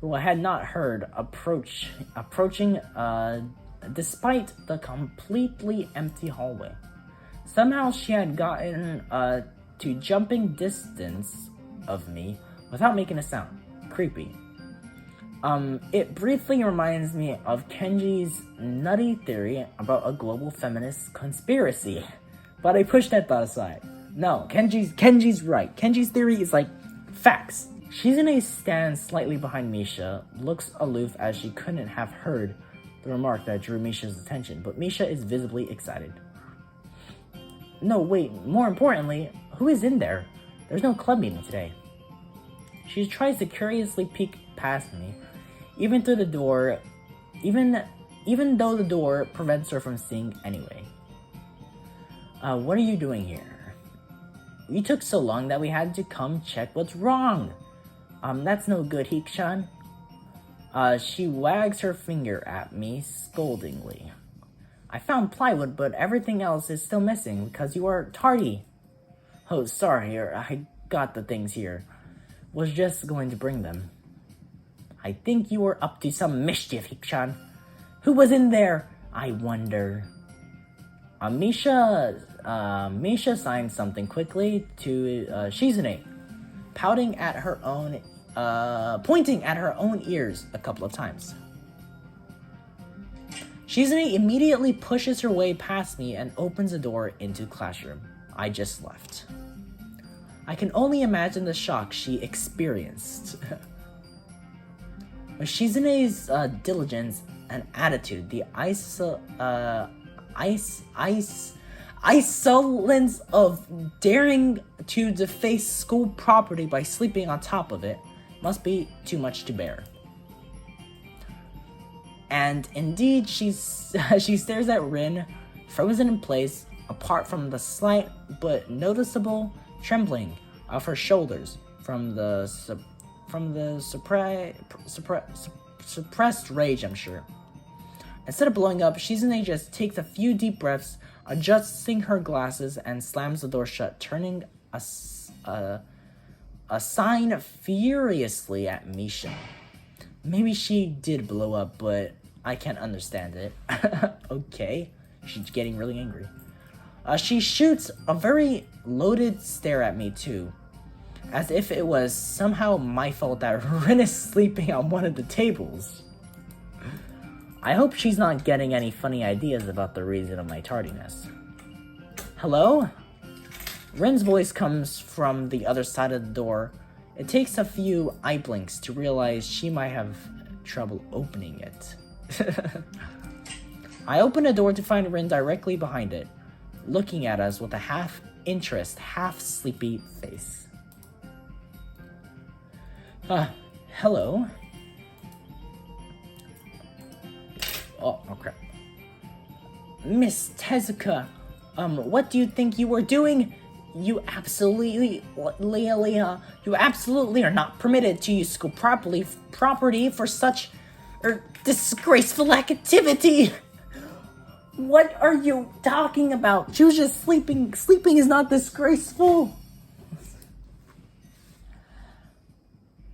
[SPEAKER 1] who I had not heard approaching despite the completely empty hallway. Somehow she had gotten to jumping distance of me without making a sound. Creepy. It briefly reminds me of Kenji's nutty theory about a global feminist conspiracy, but I pushed that thought aside. No, Kenji's right. Kenji's theory is like facts. Shizune stands slightly behind Misha, looks aloof as she couldn't have heard the remark that drew Misha's attention, but Misha is visibly excited. No, wait, more importantly, who is in there? There's no club meeting today. She tries to curiously peek past me, even though the door prevents her from seeing anyway. What are you doing here? You took so long that we had to come check what's wrong. That's no good, Hikchan. She wags her finger at me scoldingly. I found plywood, but everything else is still missing because you are tardy. Oh, sorry, I got the things here. Was just going to bring them. I think you were up to some mischief, Hikchan. Who was in there, I wonder? Misha signed something quickly to Shizune, pointing at her own ears a couple of times. Shizune immediately pushes her way past me and opens a door into the classroom I just left. I can only imagine the shock she experienced. With Shizune's diligence and attitude, the insolence of daring to deface school property by sleeping on top of it must be too much to bear. And indeed, she stares at Rin, frozen in place, apart from the slight but noticeable trembling of her shoulders from the suppressed rage, I'm sure. Instead of blowing up, Shizune just takes a few deep breaths, adjusting her glasses, and slams the door shut, turning a sign furiously at Misha. Maybe she did blow up, but I can't understand it. Okay. She's getting really angry. She shoots a very loaded stare at me, too. As if it was somehow my fault that Rin is sleeping on one of the tables. I hope she's not getting any funny ideas about the reason of my tardiness. Hello? Rin's voice comes from the other side of the door. It takes a few eye blinks to realize she might have trouble opening it. I open the door to find Rin directly behind it, looking at us with a half-interest, half-sleepy face. Hello? Oh crap. Miss Tezuka, what do you think you were doing? You absolutely are not permitted to use school property for such disgraceful activity. What are you talking about? She was just sleeping. Sleeping is not disgraceful.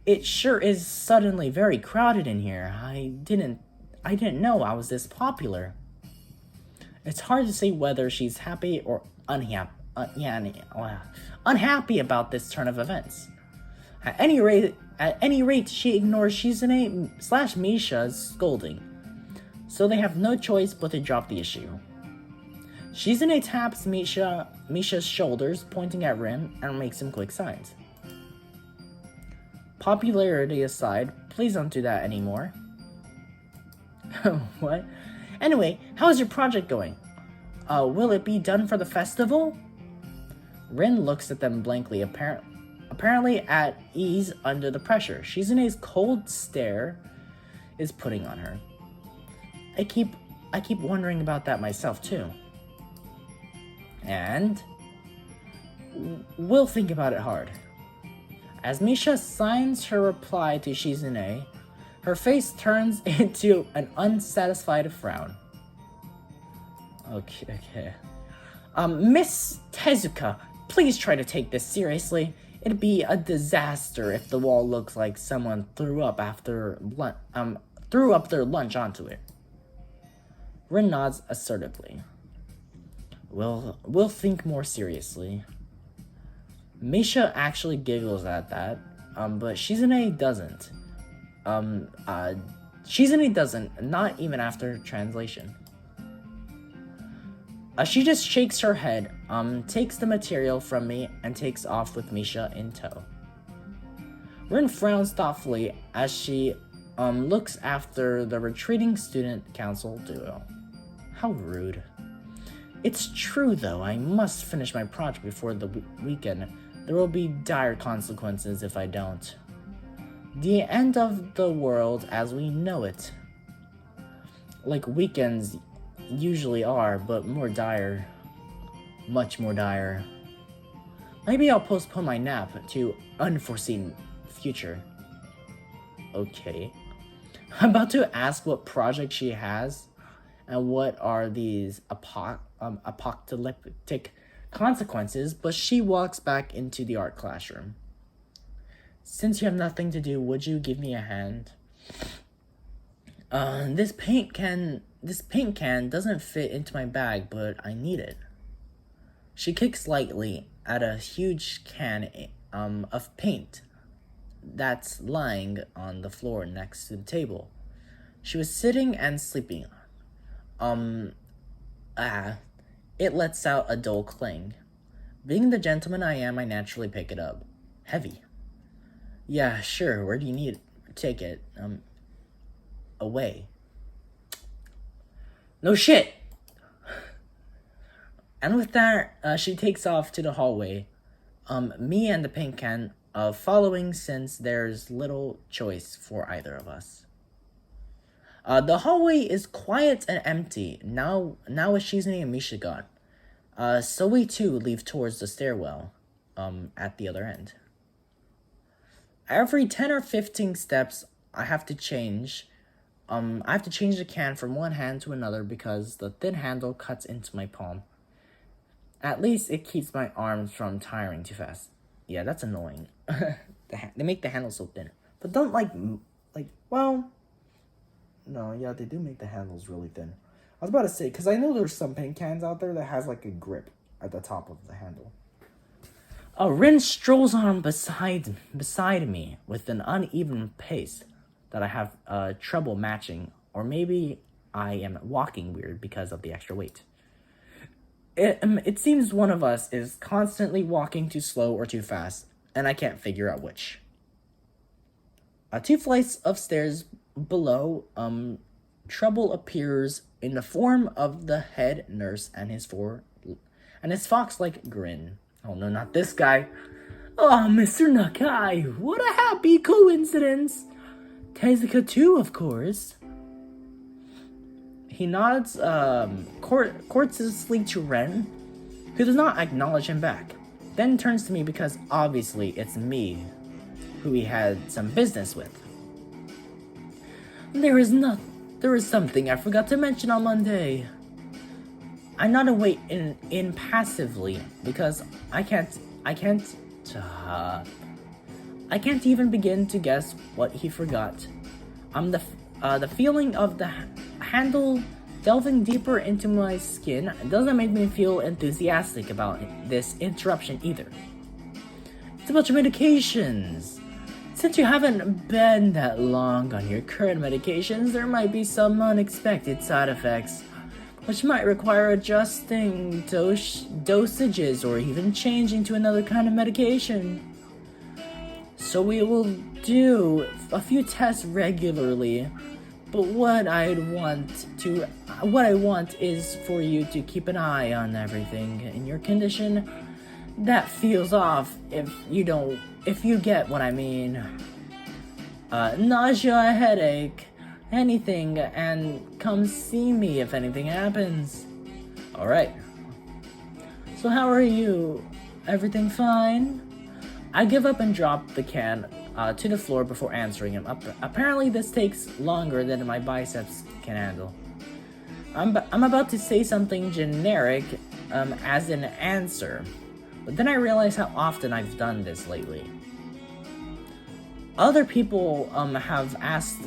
[SPEAKER 1] It sure is suddenly very crowded in here. I didn't know I was this popular. It's hard to say whether she's happy or unhappy about this turn of events. At any rate, she ignores Shizune / Misha's scolding, so they have no choice but to drop the issue. Shizune taps Misha's shoulders, pointing at Rin, and makes him quick signs. Popularity aside, please don't do that anymore. What? Anyway, how's your project going? Will it be done for the festival? Rin looks at them blankly, apparently at ease under the pressure. Shizune's cold stare is putting on her. I keep wondering about that myself too. And we'll think about it hard. As Misha signs her reply to Shizune, her face turns into an unsatisfied frown. Okay. Miss Tezuka, please try to take this seriously. It'd be a disaster if the wall looks like someone threw up their lunch onto it. Rin nods assertively. We'll think more seriously. Misha actually giggles at that, but Shizune doesn't. Shizune doesn't, not even after translation. She just shakes her head, takes the material from me, and takes off with Misha in tow. Rin frowns thoughtfully as she looks after the retreating student council duo. How rude. It's true though, I must finish my project before the weekend. There will be dire consequences if I don't. The end of the world as we know it. Like weekends usually are, but more dire. Much more dire. Maybe I'll postpone my nap to unforeseen future. Okay. I'm about to ask what project she has and what are these apocalyptic consequences, but she walks back into the art classroom. Since you have nothing to do, would you give me a hand? This paint can doesn't fit into my bag, but I need it. She kicks lightly at a huge can of paint that's lying on the floor next to the table. She was sitting and sleeping. It lets out a dull clang. Being the gentleman I am, I naturally pick it up. Heavy. Yeah, sure, where do you need it? Take it. Away. No shit! And with that, she takes off to the hallway. Me and the paint can following since there's little choice for either of us. The hallway is quiet and empty, now with Shizune and Misha gone. So we too leave towards the stairwell. at the other end. Every 10 or 15 steps, I have to change the can from one hand to another because the thin handle cuts into my palm. At least it keeps my arms from tiring too fast. Yeah, that's annoying. They make the handle so thin. But don't no, yeah, they do make the handles really thin. I was about to say, because I know there's some paint cans out there that has like a grip at the top of the handle. Rin strolls on beside me with an uneven pace that I have trouble matching, or maybe I am walking weird because of the extra weight. It seems one of us is constantly walking too slow or too fast, and I can't figure out which. 2 flights of stairs below, trouble appears in the form of the head nurse and his fox-like grin. Oh no, not this guy. Oh, Mr. Nakai, what a happy coincidence. Tezuka too, of course. He nods courteously to Ren, who does not acknowledge him back. Then turns to me because obviously it's me who he had some business with. There is something I forgot to mention on Monday. I nod away impassively because I can't even begin to guess what he forgot. The feeling of the handle delving deeper into my skin doesn't make me feel enthusiastic about this interruption either. It's about your medications. Since you haven't been that long on your current medications, there might be some unexpected side effects, which might require adjusting dosages or even changing to another kind of medication. So we will do a few tests regularly, but what I want is for you to keep an eye on everything in your condition that feels off if you get what I mean. Nausea, headache, anything, and come see me if anything happens. Alright. So how are you? Everything fine? I give up and drop the can to the floor before answering him. Apparently this takes longer than my biceps can handle. I'm about to say something generic as an answer, but then I realize how often I've done this lately. Other people have asked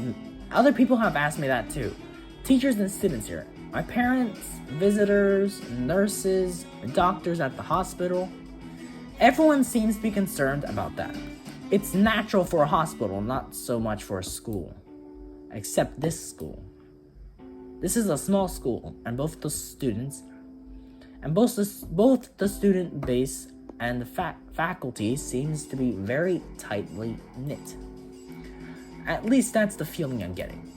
[SPEAKER 1] me that too. Teachers and students here. My parents, visitors, nurses, doctors at the hospital. Everyone seems to be concerned about that. It's natural for a hospital, not so much for a school. Except this school. This is a small school, and both the student base and the faculty seems to be very tightly knit. At least that's the feeling I'm getting.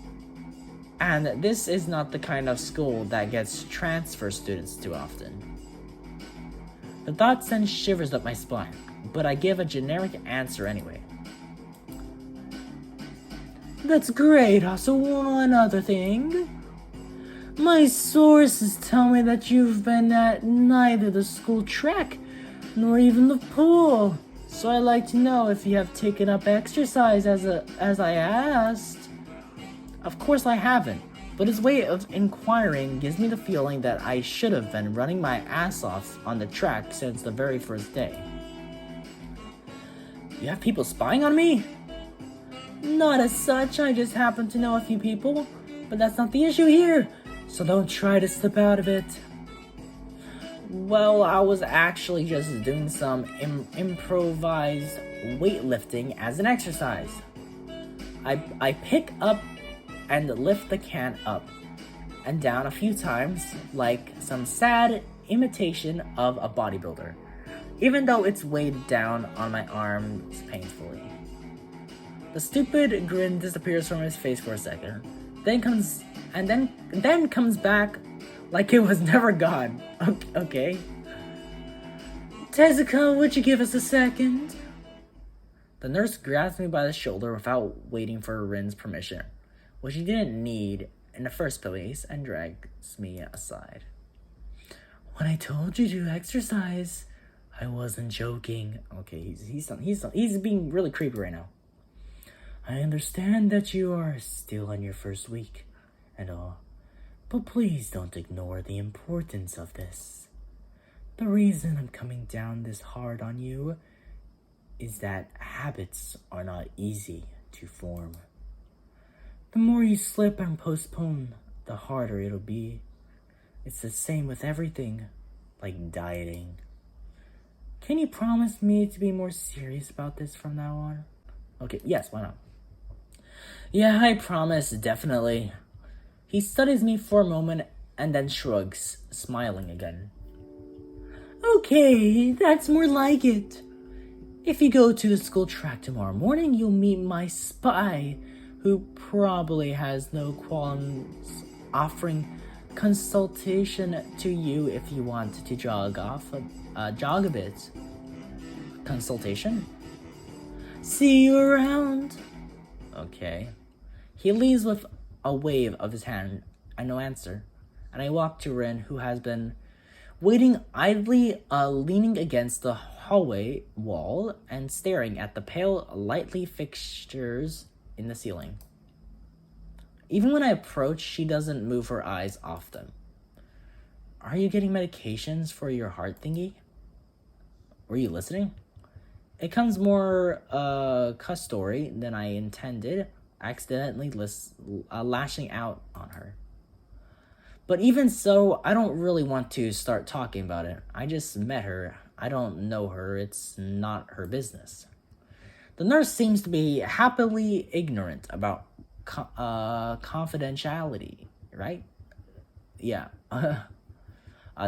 [SPEAKER 1] And this is not the kind of school that gets transfer students too often. The thought sends shivers up my spine, but I give a generic answer anyway. That's great. Also, one other thing. My sources tell me that you've been at neither the school track nor even the pool. So I'd like to know if you have taken up exercise as I asked. Of course I haven't, but his way of inquiring gives me the feeling that I should have been running my ass off on the track since the very first day. You have people spying on me? Not as such, I just happen to know a few people, but that's not the issue here, so don't try to slip out of it. Well, I was actually just doing some improvised weightlifting as an exercise. I pick up and lift the can up and down a few times like some sad imitation of a bodybuilder, even though it's weighed down on my arms painfully. The stupid grin disappears from his face for a second, then comes back like it was never gone. Okay. Tezuka, would you give us a second? The nurse grabs me by the shoulder without waiting for Rin's permission, which he didn't need in the first place, and drags me aside. When I told you to exercise, I wasn't joking. Okay, he's being really creepy right now. I understand that you are still on your first week and all, but please don't ignore the importance of this. The reason I'm coming down this hard on you is that habits are not easy to form. The more you slip and postpone, the harder it'll be. It's the same with everything, like dieting. Can you promise me to be more serious about this from now on? Okay, yes, why not? Yeah, I promise, definitely. He studies me for a moment and then shrugs, smiling again. Okay, that's more like it. If you go to the school track tomorrow morning, you'll meet my spy, who probably has no qualms offering consultation to you if you want to jog a bit. Consultation? See you around. Okay. He leaves with a wave of his hand and no answer, and I walk to Rin, who has been waiting idly, leaning against the hallway wall and staring at the pale, lightly fixtures in the ceiling. Even when I approach, she doesn't move her eyes off them. Are you getting medications for your heart thingy? Were you listening? It comes more cuss story than I intended, accidentally lashing out on her. But even so, I don't really want to start talking about it. I just met her. I don't know her. It's not her business. The nurse seems to be happily ignorant about confidentiality, right? Yeah.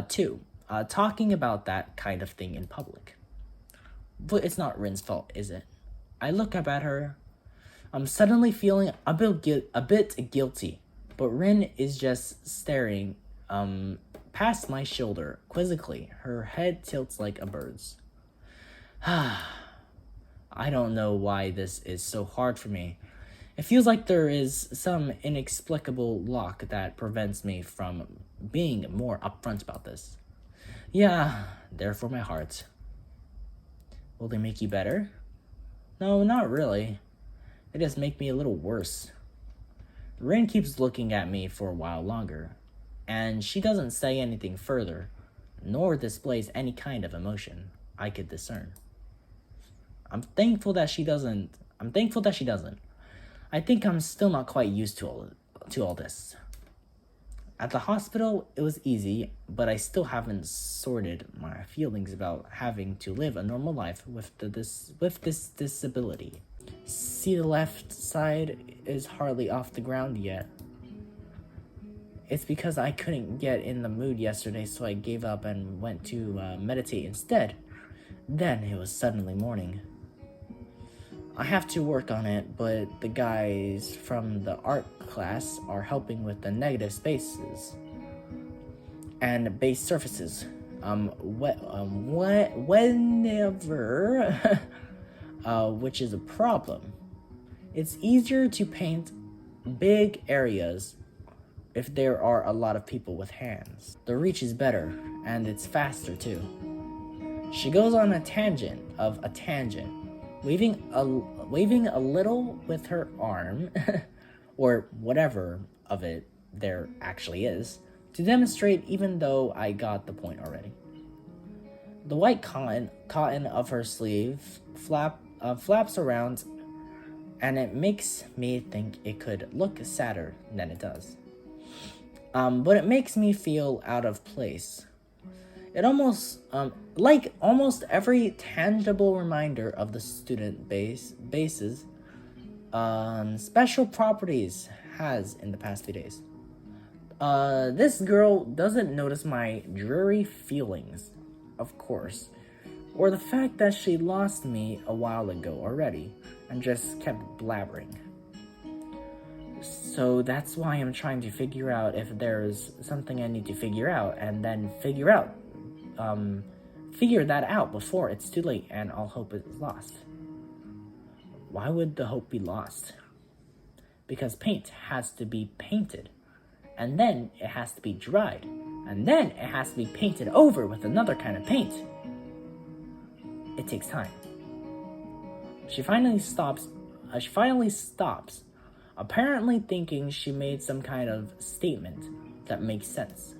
[SPEAKER 1] Two, talking about that kind of thing in public. But it's not Rin's fault, is it? I look up at her. I'm suddenly feeling a bit guilty, but Rin is just staring past my shoulder quizzically. Her head tilts like a bird's. I don't know why this is so hard for me. It feels like there is some inexplicable lock that prevents me from being more upfront about this. Yeah, therefore my heart. Will they make you better? No, not really. They just make me a little worse. Rin keeps looking at me for a while longer, and she doesn't say anything further, nor displays any kind of emotion I could discern. I'm thankful that she doesn't. I think I'm still not quite used to all this. At the hospital, it was easy, but I still haven't sorted my feelings about having to live a normal life with this disability. See, the left side is hardly off the ground yet. It's because I couldn't get in the mood yesterday, so I gave up and went to meditate instead. Then it was suddenly morning. I have to work on it, but the guys from the art class are helping with the negative spaces and base surfaces. Whenever, which is a problem. It's easier to paint big areas if there are a lot of people with hands. The reach is better, and it's faster too. She goes on a tangent, waving a little with her arm, or whatever of it there actually is, to demonstrate, even though I got the point already. The white cotton of her sleeve flaps around, and it makes me think it could look sadder than it does. But it makes me feel out of place. It almost, like almost every tangible reminder of the student base's special properties has in the past few days. This girl doesn't notice my dreary feelings, of course, or the fact that she lost me a while ago already and just kept blabbering. So that's why I'm trying to figure out if there's something I need to figure out, and then figure that out before it's too late and all hope is lost. Why would the hope be lost? Because paint has to be painted, and then it has to be dried, and then it has to be painted over with another kind of paint. it takes time. She finally stops, apparently thinking she made some kind of statement that makes sense.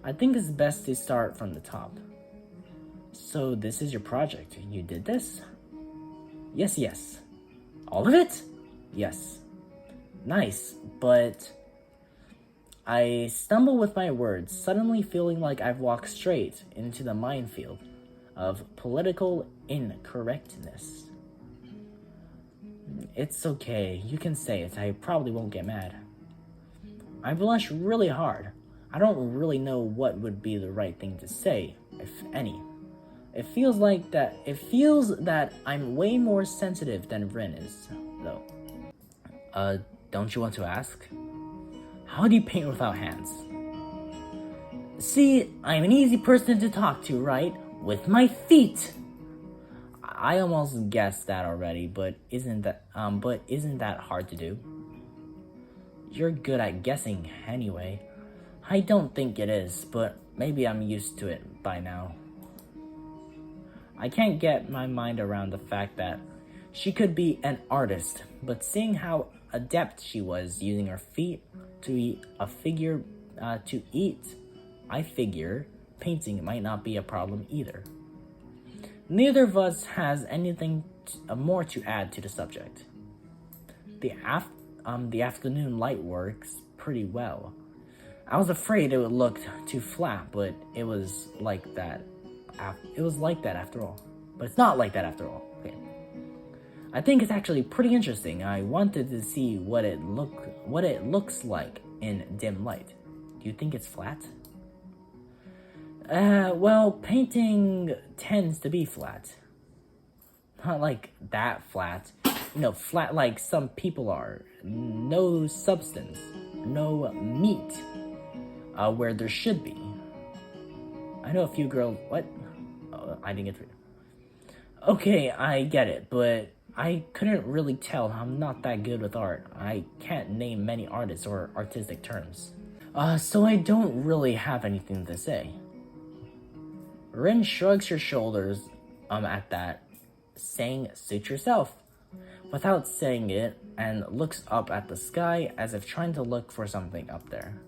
[SPEAKER 1] I think it's best to start from the top. So this is your project. You did this? Yes. All of it? Yes. Nice, but I stumble with my words, suddenly feeling like I've walked straight into the minefield of political incorrectness. It's okay, you can say it. I probably won't get mad. I blush really hard. I don't really know what would be the right thing to say, if any. It feels that I'm way more sensitive than Rin is, though. Don't you want to ask? How do you paint without hands? See, I'm an easy person to talk to, right? With my feet! I almost guessed that already, but isn't that hard to do? You're good at guessing anyway. I don't think it is, but maybe I'm used to it by now. I can't get my mind around the fact that she could be an artist, but seeing how adept she was using her feet to eat, I figure painting might not be a problem either. Neither of us has anything more to add to the subject. The afternoon light works pretty well. I was afraid it would look too flat, but it was like that. It was like that after all. But it's not like that after all. Okay. I think it's actually pretty interesting. I wanted to see what it looks like in dim light. Do you think it's flat? Well, painting tends to be flat. Not like that flat. Flat like some people are. No substance. No meat. Where there should be. I know a few girls... What? Oh, I didn't get through. Okay, I get it, but I couldn't really tell. I'm not that good with art. I can't name many artists or artistic terms. So I don't really have anything to say. Rin shrugs her shoulders at that, saying, "Suit yourself," without saying it, and looks up at the sky as if trying to look for something up there.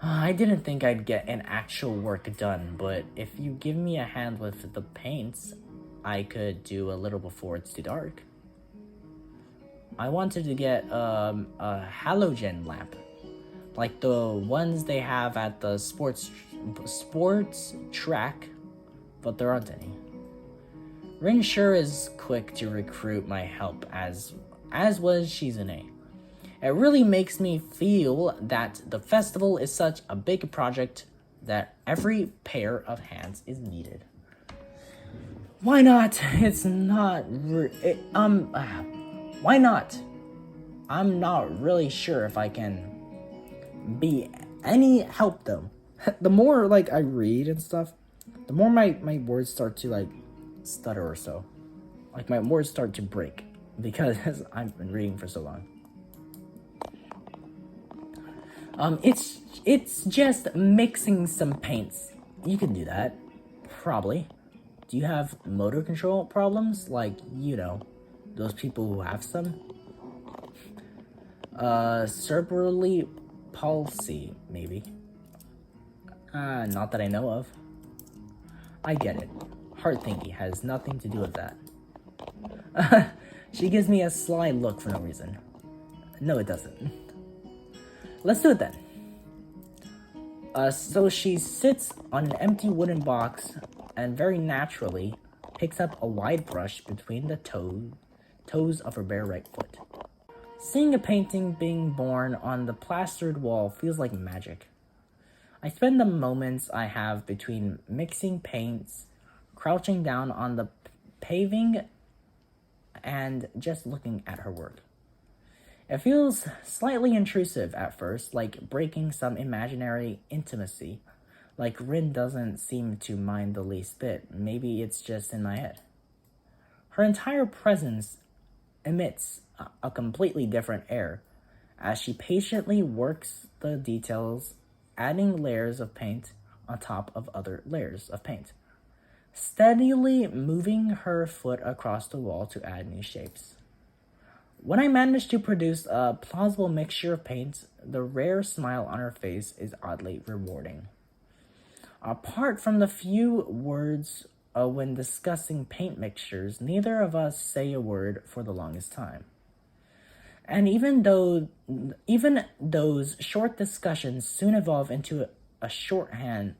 [SPEAKER 1] I didn't think I'd get an actual work done, but if you give me a hand with the paints, I could do a little before it's too dark. I wanted to get a halogen lamp, like the ones they have at the sports track, but there aren't any. Rin sure is quick to recruit my help, as was Shizune. It really makes me feel that the festival is such a big project that every pair of hands is needed. Why not? Why not? I'm not really sure if I can be any help though. The more I read and stuff, the more my words start to stutter or so. My words start to break because I've been reading for so long. It's just mixing some paints. You can do that. Probably. Do you have motor control problems? Those people who have some? Cerebral palsy, maybe. Not that I know of. I get it. Heart thingy has nothing to do with that. She gives me a sly look for no reason. No, it doesn't. Let's do it then. So she sits on an empty wooden box and very naturally picks up a wide brush between the toes of her bare right foot. Seeing a painting being born on the plastered wall feels like magic. I spend the moments I have between mixing paints, crouching down on the paving, and just looking at her work. It feels slightly intrusive at first, like breaking some imaginary intimacy. Like Rin doesn't seem to mind the least bit. Maybe it's just in my head. Her entire presence emits a completely different air as she patiently works the details, adding layers of paint on top of other layers of paint. steadily moving her foot across the wall to add new shapes. When I manage to produce a plausible mixture of paints, the rare smile on her face is oddly rewarding. Apart from the few words when discussing paint mixtures, neither of us say a word for the longest time. And even those short discussions soon evolve into a shorthand,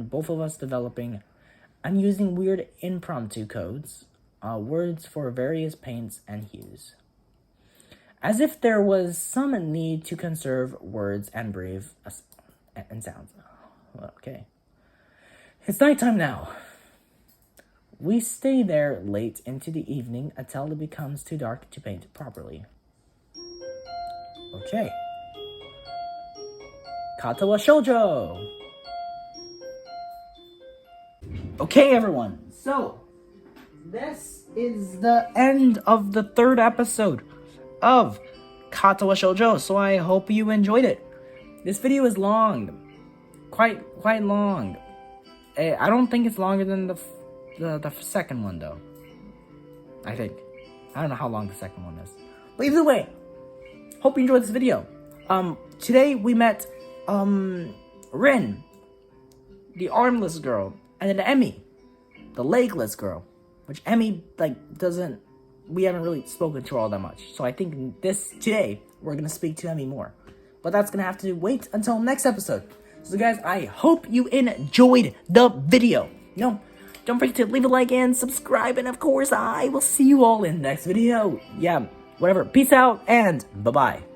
[SPEAKER 1] both of us developing and using weird impromptu codes, words for various paints and hues. As if there was some need to conserve words and and sounds. Okay. It's nighttime now. We stay there late into the evening until it becomes too dark to paint properly. Okay. Katawa Shoujo! Okay, everyone. So, this is the end of the third episode of Katawa Shoujo. So I hope you enjoyed it. This video is long. Quite long. I don't think it's longer than the second one, though. I think. I don't know how long the second one is. But either way, hope you enjoyed this video. Today we met, Rin, the armless girl, and then Emmy, the legless girl. Which Emmy, we haven't really spoken to her all that much. So I think today, we're gonna speak to Emmy more. But that's gonna have to wait until next episode. So guys, I hope you enjoyed the video. Don't forget to leave a like and subscribe. And of course, I will see you all in the next video. Yeah, whatever. Peace out and bye-bye.